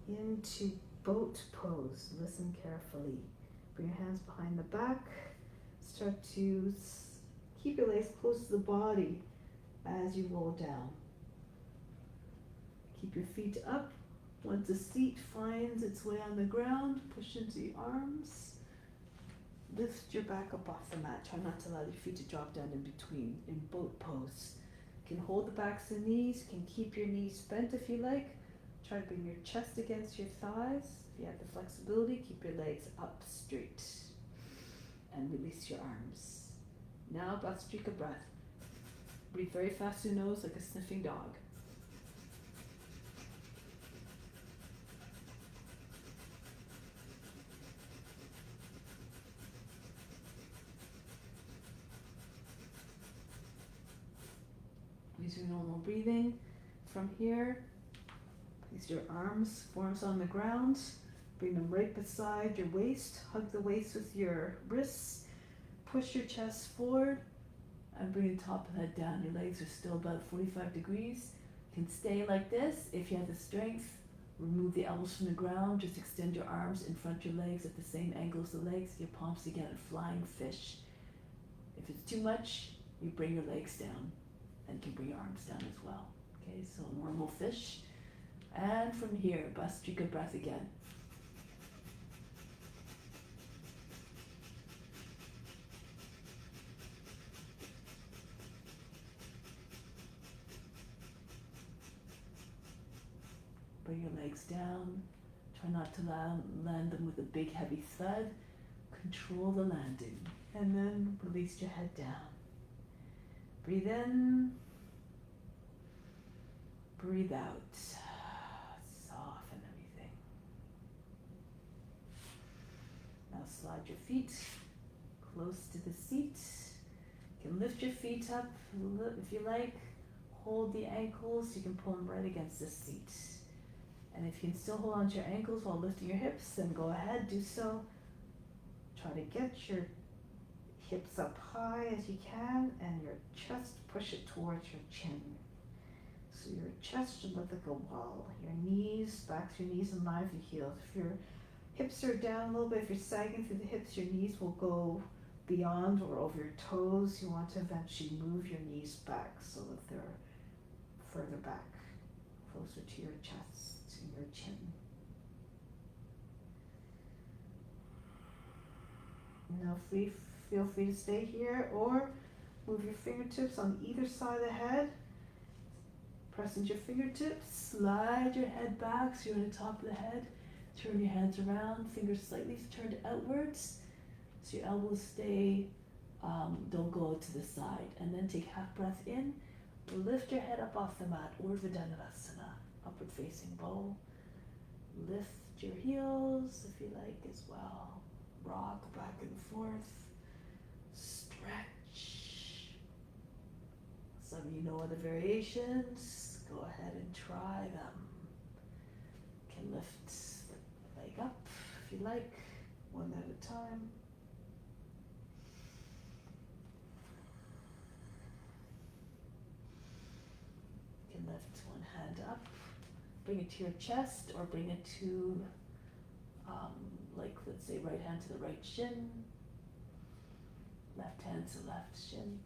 into boat pose. Listen carefully. Bring your hands behind the back. Start to keep your legs close to the body as you roll down. Keep your feet up. Once the seat finds its way on the ground, push into the arms. Lift your back up off the mat. Try not to allow your feet to drop down in between in boat pose. You can hold the backs of the knees. You can keep your knees bent if you like. Try to bring your chest against your thighs. If you have the flexibility, keep your legs up straight. And release your arms. Now, Bhastrika breath. Breathe very fast through the nose like a sniffing dog. Use your normal breathing. From here, place your arms, forearms on the ground. Bring them right beside your waist. Hug the waist with your wrists. Push your chest forward and bring the top of the head down. Your legs are still about 45 degrees. You can stay like this if you have the strength. Remove the elbows from the ground. Just extend your arms in front of your legs at the same angle as the legs. Your palms together, flying fish. If it's too much, you bring your legs down. And you can bring your arms down as well. Okay, so normal fish. And from here, Bhastrika breath again. Bring your legs down. Try not to land them with a big heavy thud. Control the landing. And then release your head down. Breathe in. Breathe out. Soften everything. Now slide your feet close to the seat. You can lift your feet up if you like. Hold the ankles, you can pull them right against the seat. And if you can still hold on to your ankles while lifting your hips, then go ahead, do so. Try to get your hips up high as you can, and your chest, push it towards your chin. So your chest should look like a wall. Your knees, back to your knees in line with your heels. If your hips are down a little bit, if you're sagging through the hips, your knees will go beyond or over your toes. You want to eventually move your knees back so that they're further back, closer to your chest and your chin. Now feel free to stay here or move your fingertips on either side of the head. Press into your fingertips, slide your head back so you're on the top of the head. Turn your hands around, fingers slightly turned outwards. So your elbows stay, don't go to the side. And then take half breath in. Lift your head up off the mat, Urdhva Dhanurasana, upward facing bow. Lift your heels if you like as well. Rock back and forth. Stretch. Some of you know other variations. Go ahead and try them. You can lift the leg up if you like, one at a time. You can lift one hand up, bring it to your chest, or bring it to, like let's say right hand to the right shin, left hand to left shin.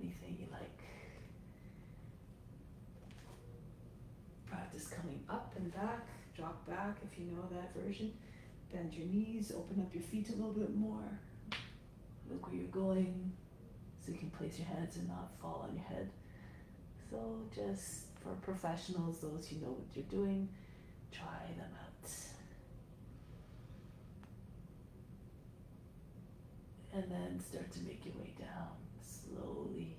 Anything you like. Practice coming up and back, drop back if you know that version. Bend your knees, open up your feet a little bit more. Look where you're going so you can place your hands and not fall on your head. So just for professionals, those who know what you're doing, try them out. And then start to make your way down slowly.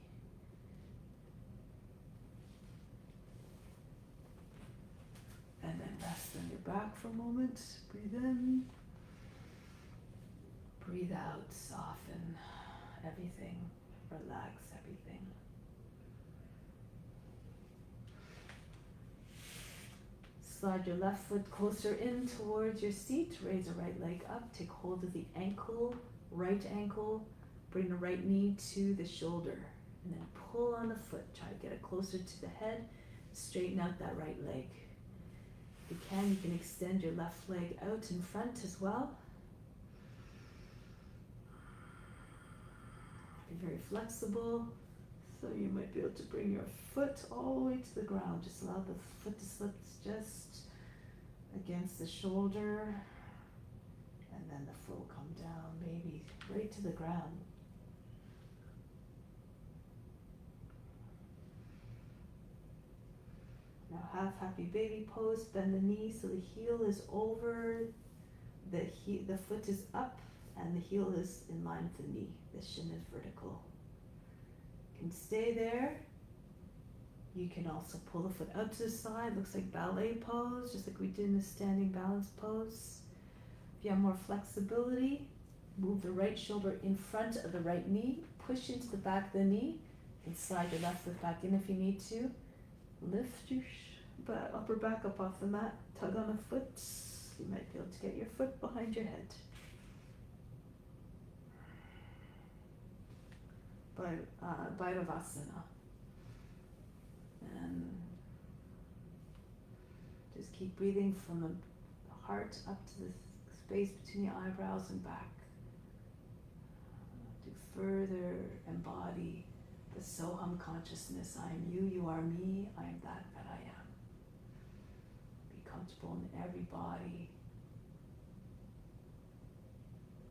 And then rest on your back for a moment. Breathe in. Breathe out. Soften everything. Relax everything. Slide your left foot closer in towards your seat. Raise the right leg up. Take hold of the ankle, right ankle. Bring the right knee to the shoulder. And then pull on the foot. Try to get it closer to the head. Straighten out that right leg. If you can extend your left leg out in front as well. Be very flexible. So you might be able to bring your foot all the way to the ground. Just allow the foot to slip just against the shoulder. And then the foot will come down, maybe right to the ground. Now half happy baby pose, bend the knee so the heel is over, the foot is up, and the heel is in line with the knee. The shin is vertical. You can stay there. You can also pull the foot out to the side, looks like ballet pose, just like we did in the standing balance pose. If you have more flexibility, move the right shoulder in front of the right knee, push into the back of the knee, and slide your left foot back in if you need to. Lift your upper back up off the mat, tug on the foot. You might be able to get your foot behind your head. Bhairavasana. And just keep breathing from the heart up to the space between your eyebrows and back. To further embody the Soham consciousness. I am you, you are me, I am that I am. Be comfortable in every body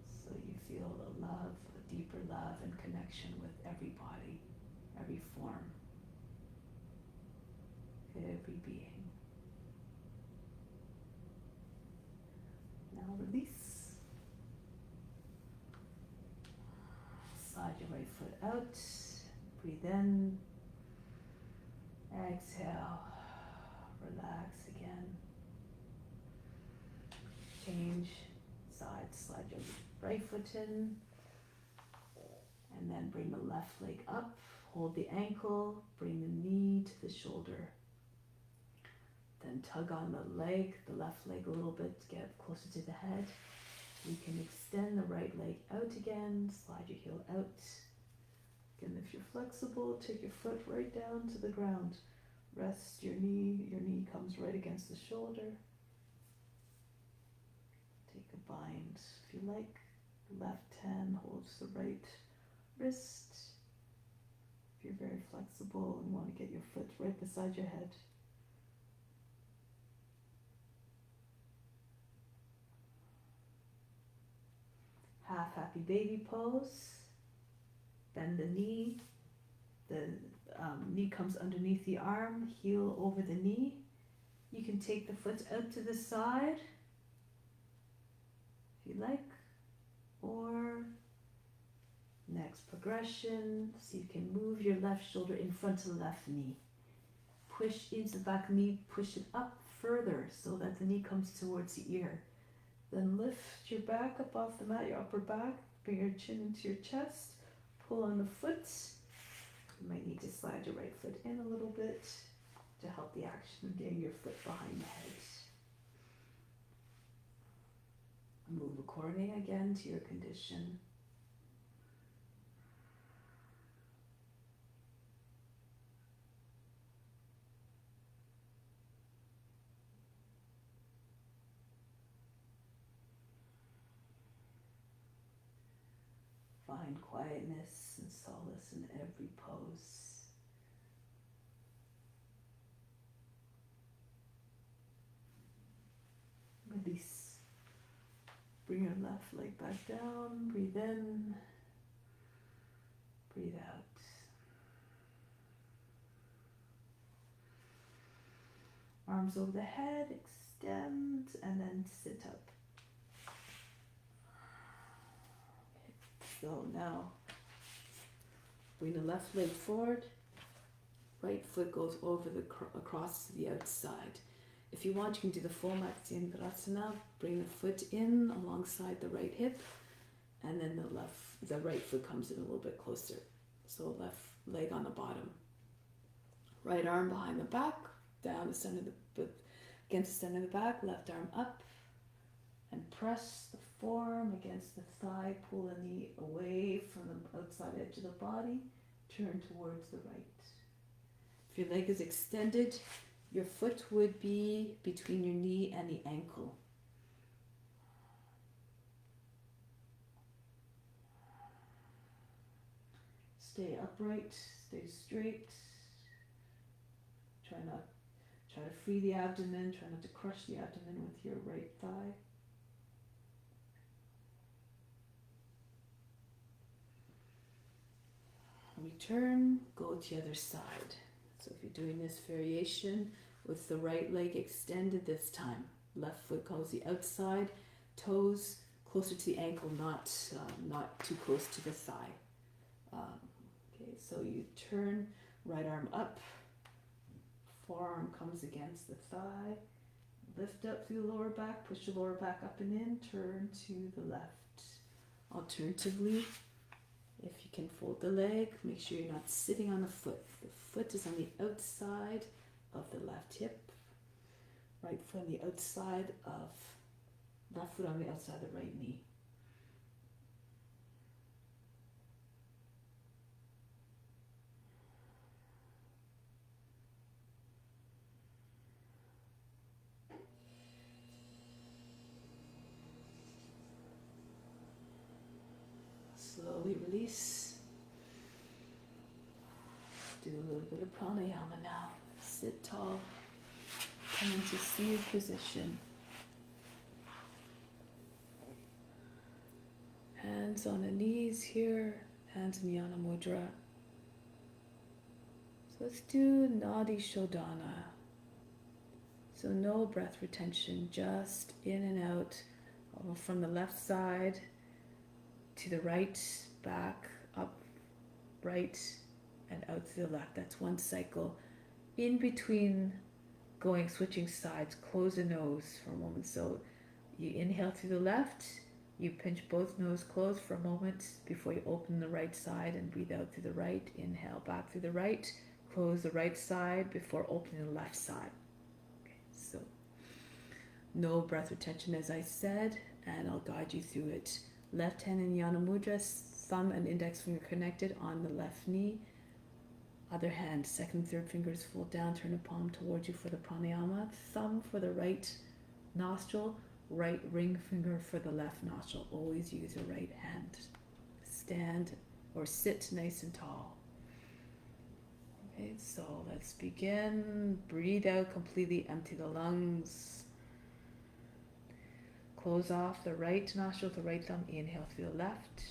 so you feel the love, a deeper love and connection with every body, every form, every being. Now release. Slide your right foot out. Breathe in. Exhale. Relax again. Change side. Slide your right foot in, and then bring the left leg up. Hold the ankle, bring the knee to the shoulder. Then tug on the leg, the left leg a little bit to get closer to the head. You can extend the right leg out again, slide your heel out. Again, if you're flexible, take your foot right down to the ground. Rest your knee comes right against the shoulder. Take a bind. If you like, left hand holds the right wrist. If you're very flexible and want to get your foot right beside your head. Half happy baby pose. Bend the knee. The knee comes underneath the arm, heel over the knee. You can take the foot out to the side if you like, or next progression, so you can move your left shoulder in front of the left knee. Push into the back knee, push it up further so that the knee comes towards the ear. Then lift your back up off the mat, your upper back, bring your chin into your chest, pull on the foot. You might need to slide your right foot in a little bit to help the action of getting your foot behind the head. Move according again to your condition. Find quietness and solace in every pose. Release. Bring your left leg back down. Breathe in. Breathe out. Arms over the head, extend, and then sit up. So now, bring the left leg forward, right foot goes over across to the outside. If you want, you can do the full Matsyendrasana. Bring the foot in alongside the right hip, and then the right foot comes in a little bit closer. So left leg on the bottom. Right arm behind the back, down the center against the center of the back, left arm up, and press the forearm against the thigh, pull the knee away from the outside edge of the body, turn towards the right. If your leg is extended, your foot would be between your knee and the ankle. Stay upright, stay straight. Try to free the abdomen, try not to crush the abdomen with your right thigh. Return, go to the other side. So if you're doing this variation with the right leg extended this time, left foot goes the outside, toes closer to the ankle, not too close to the thigh. Okay, so you turn, right arm up, forearm comes against the thigh, lift up through the lower back, push the lower back up and in, turn to the left. Alternatively, if you can fold the leg, make sure you're not sitting on the foot. The foot is on the outside of the left hip, right foot on the outside of, left foot on the outside of the right knee. Slowly release. Do a little bit of pranayama now. Sit tall. Come into seated position. Hands on the knees here. Hands in Yana Mudra. So let's do Nadi Shodhana. So no breath retention, just in and out from the left side to the right, back, up, right, and out to the left. That's one cycle. In between switching sides, close the nose for a moment. So you inhale through the left, You pinch both nose closed for a moment before you open the right side and breathe out through the right. Inhale back through the right. Close the right side before opening the left side. Okay, so no breath retention as I said, and I'll guide you through it. Left hand in Jnana Mudra, thumb and index finger connected on the left knee. Other hand, second, third fingers fold down, turn the palm towards you for the pranayama. Thumb for the right nostril, right ring finger for the left nostril. Always use your right hand. Stand or sit nice and tall. Okay, so let's begin. Breathe out completely, empty the lungs. Close off the right nostril with the right thumb. Inhale through the left.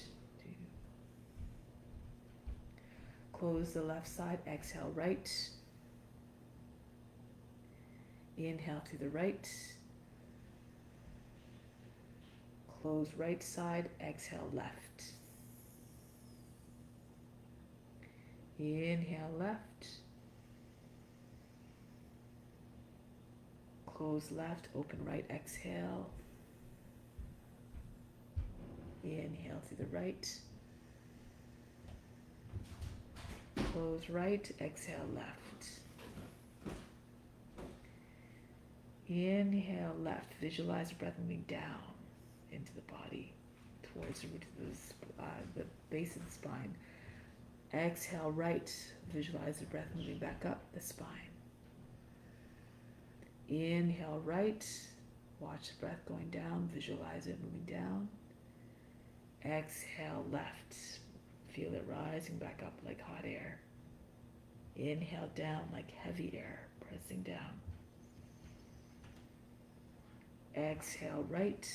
Close the left side, exhale right. Inhale through the right. Close right side, exhale left. Inhale left. Close left, open right, exhale. Inhale through the right. Close right, exhale left. Inhale left. Visualize the breath moving down into the body towards the root of the base of the spine. Exhale right. Visualize the breath moving back up the spine. Inhale right. Watch the breath going down. Visualize it moving down. Exhale left. Feel it rising back up like hot air. Inhale down like heavy air, pressing down. Exhale right.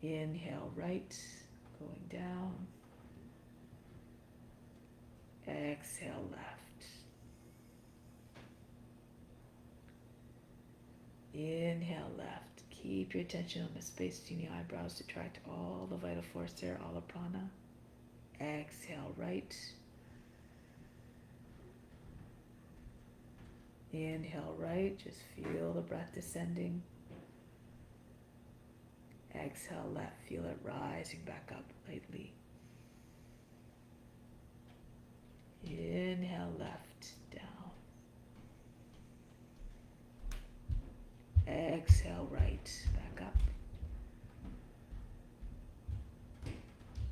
Inhale right, going down. Exhale left. Inhale left. Keep your attention on the space between the eyebrows to attract all the vital force there, all the prana. Exhale right. Inhale right, just feel the breath descending. Exhale left, feel it rising back up lightly. Inhale left, down. Exhale right, back up.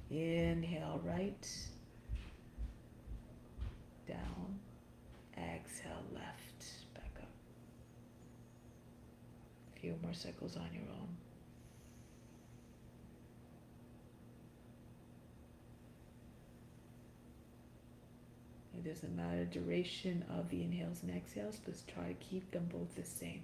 Inhale right, down. Exhale left, back up. A few more cycles on your own. It doesn't matter the duration of the inhales and exhales, but try to keep them both the same.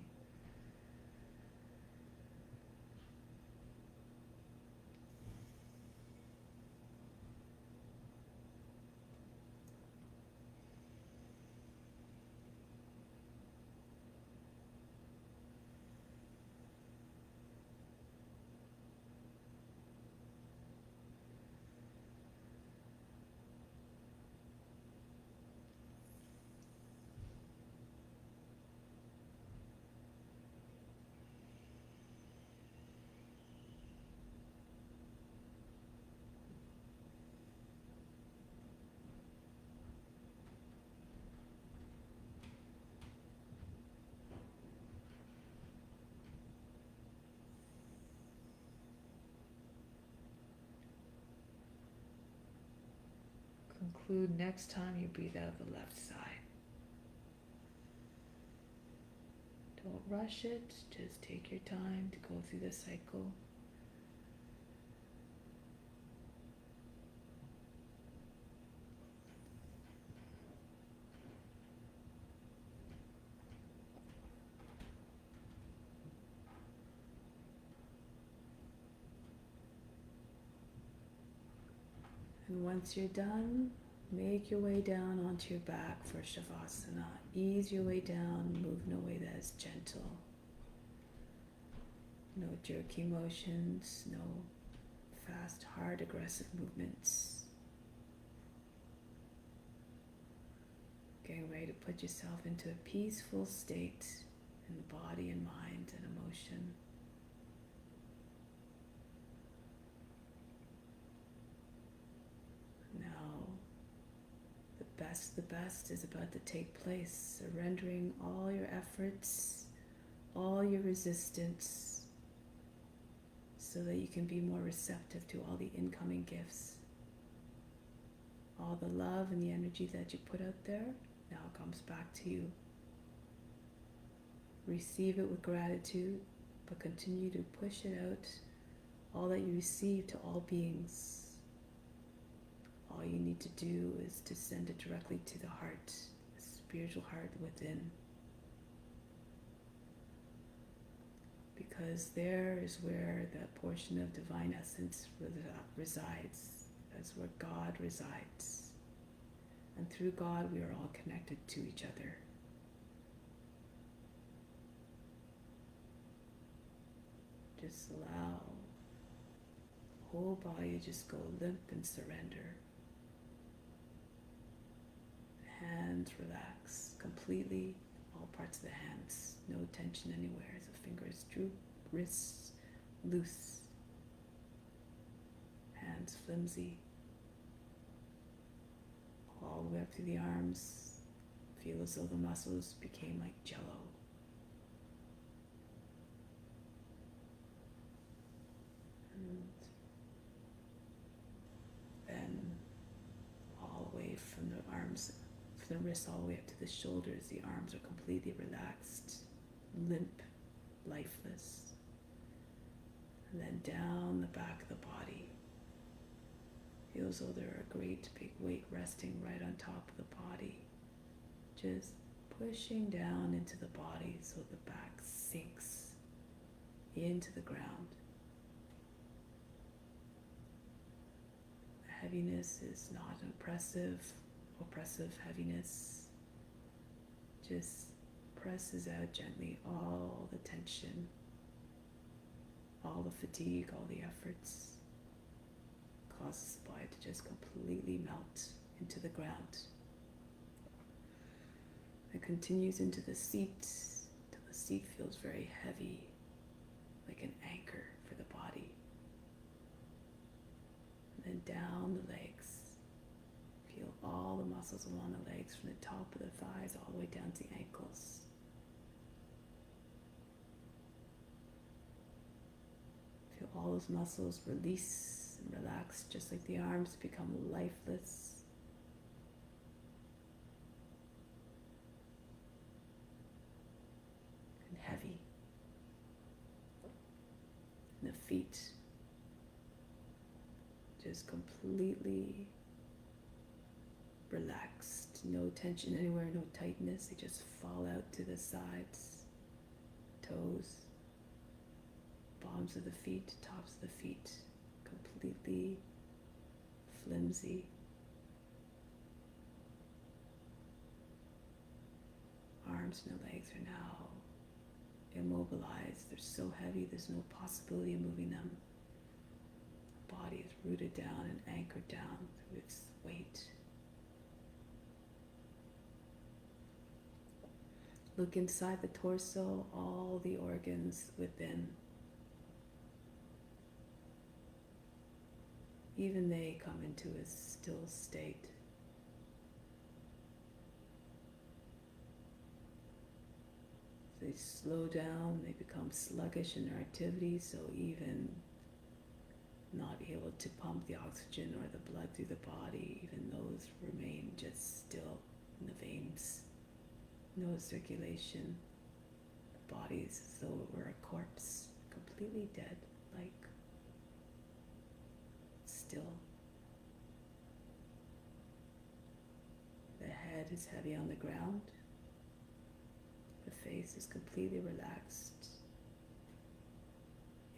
Conclude next time you breathe out the left side. Don't rush it, just take your time to go through the cycle. And once you're done, make your way down onto your back for Shavasana. Ease your way down, move in a way that is gentle. No jerky motions, no fast, hard, aggressive movements. Getting ready to put yourself into a peaceful state in the body and mind and emotion. best. The best is about to take place, surrendering all your efforts, all your resistance, so that you can be more receptive to all the incoming gifts. All the love and the energy that you put out there now comes back to you. Receive it with gratitude, but continue to push it out, all that you receive, to all beings. All you need to do is to send it directly to the heart, the spiritual heart within. Because there is where that portion of divine essence resides. That's where God resides. And through God, we are all connected to each other. Just allow the whole body to just go limp and surrender. Hands relax completely, all parts of the hands, no tension anywhere as the fingers droop, wrists loose, hands flimsy, all the way up through the arms. Feel as though the muscles became like jello. And then all the way from the arms, from the wrists all the way up to the shoulders, the arms are completely relaxed, limp, lifeless. And then down the back of the body. Feel as though there are a great big weight resting right on top of the body. Just pushing down into the body so the back sinks into the ground. The heaviness is not oppressive heaviness. Just presses out gently all the tension, all the fatigue, all the efforts. Causes the body to just completely melt into the ground. It continues into the seat till the seat feels very heavy, like an anchor for the body. And then down the legs. Feel all the muscles along the legs from the top of the thighs all the way down to the ankles. Feel all those muscles release and relax, just like the arms become lifeless. And heavy. And the feet just completely relaxed, no tension anywhere, no tightness. They just fall out to the sides, toes, bottoms of the feet, tops of the feet, completely flimsy. Arms and the legs are now immobilized. They're so heavy, there's no possibility of moving them. The body is rooted down and anchored down through its weight. Look inside the torso, all the organs within. Even they come into a still state. They slow down, they become sluggish in their activity, so even not able to pump the oxygen or the blood through the body, even those remain just still in the veins. No circulation. The body is as though it were a corpse, completely dead, like still. The head is heavy on the ground. The face is completely relaxed.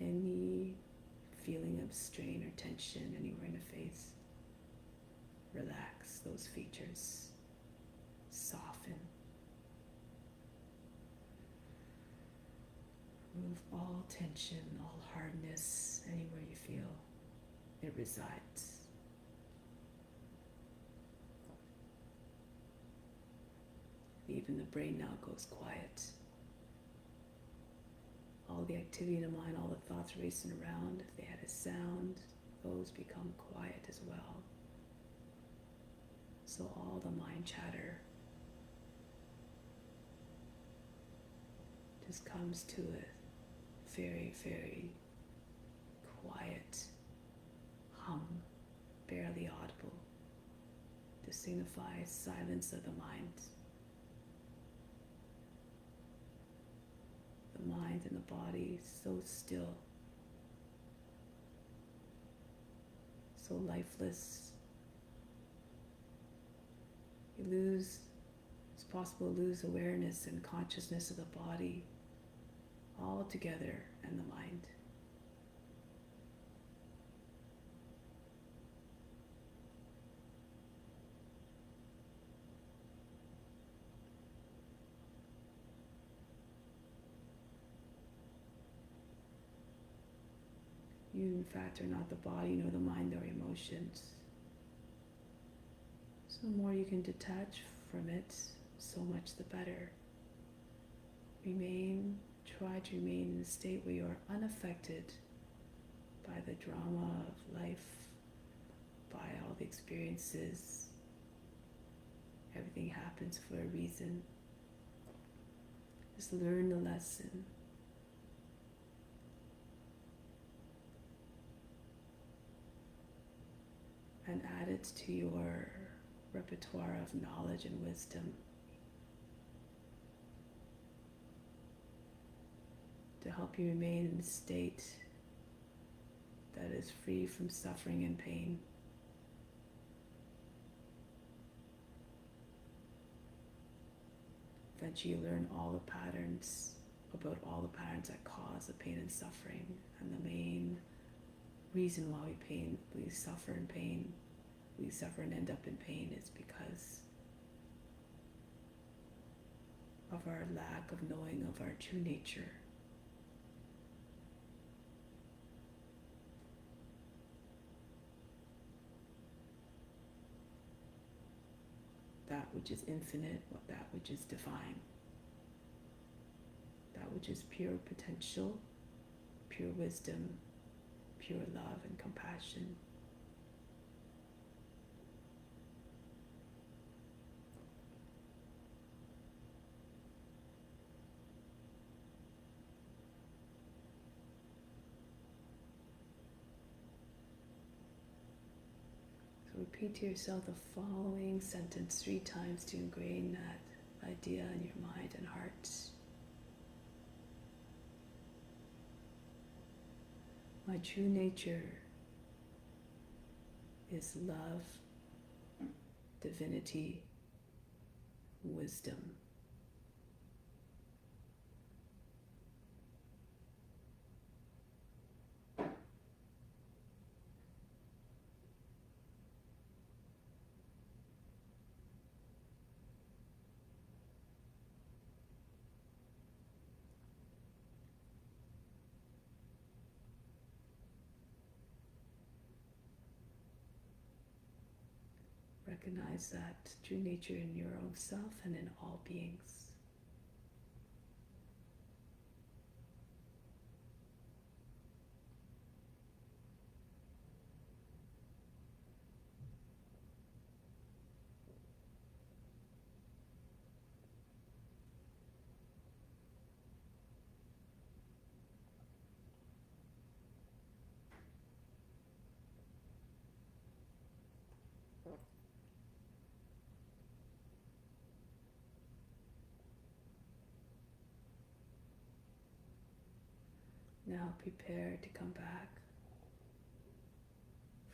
Any feeling of strain or tension anywhere in the face, relax those features. Soften. Remove all tension, all hardness, anywhere you feel it resides. Even the brain now goes quiet. All the activity in the mind, all the thoughts racing around, if they had a sound, those become quiet as well. So all the mind chatter just comes to a very, very quiet hum, barely audible, to signify silence of the mind. The mind and the body so still, so lifeless. It's possible to lose awareness and consciousness of the body altogether and the mind. You, in fact, are not the body nor the mind or emotions. So the more you can detach from it, so much the better. Try to remain in a state where you are unaffected by the drama of life, by all the experiences. Everything happens for a reason. Just learn the lesson. And add it to your repertoire of knowledge and wisdom to help you remain in a state that is free from suffering and pain. Eventually you learn all the patterns, about all the patterns that cause the pain and suffering, and the main reason why we suffer and end up in pain is because of our lack of knowing of our true nature. That which is infinite, that which is divine, that which is pure potential, pure wisdom, pure love and compassion. So repeat to yourself the following sentence 3 times to ingrain that idea in your mind and heart. My true nature is love, divinity, wisdom. Recognize that true nature in your own self and in all beings. Now prepare to come back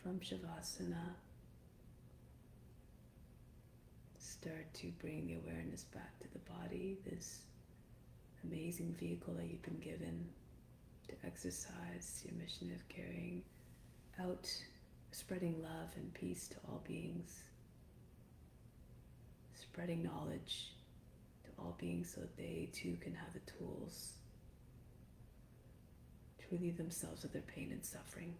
from Shavasana. Start to bring the awareness back to the body, this amazing vehicle that you've been given to exercise your mission of carrying out, spreading love and peace to all beings, spreading knowledge to all beings so that they too can have the tools to relieve themselves of their pain and suffering.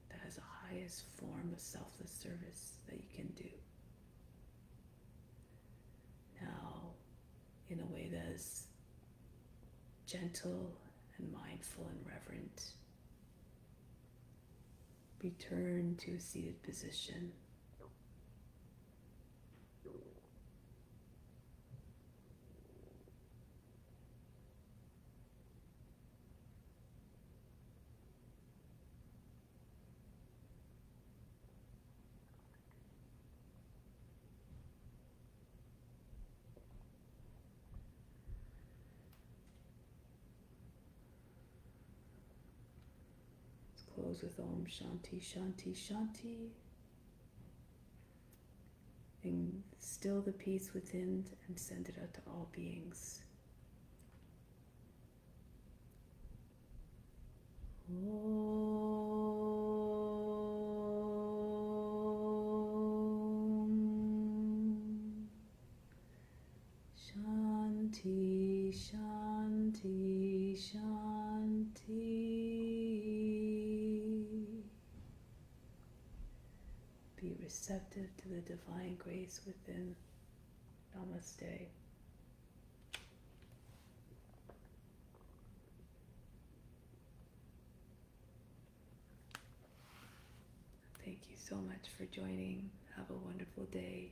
That is the highest form of selfless service that you can do. Now, in a way that is gentle and mindful and reverent, return to a seated position. close with Om Shanti Shanti Shanti. And still the peace within and send it out to all beings. Om Shanti Shanti Shanti. Be receptive to the divine grace within. Namaste. Thank you so much for joining. Have a wonderful day.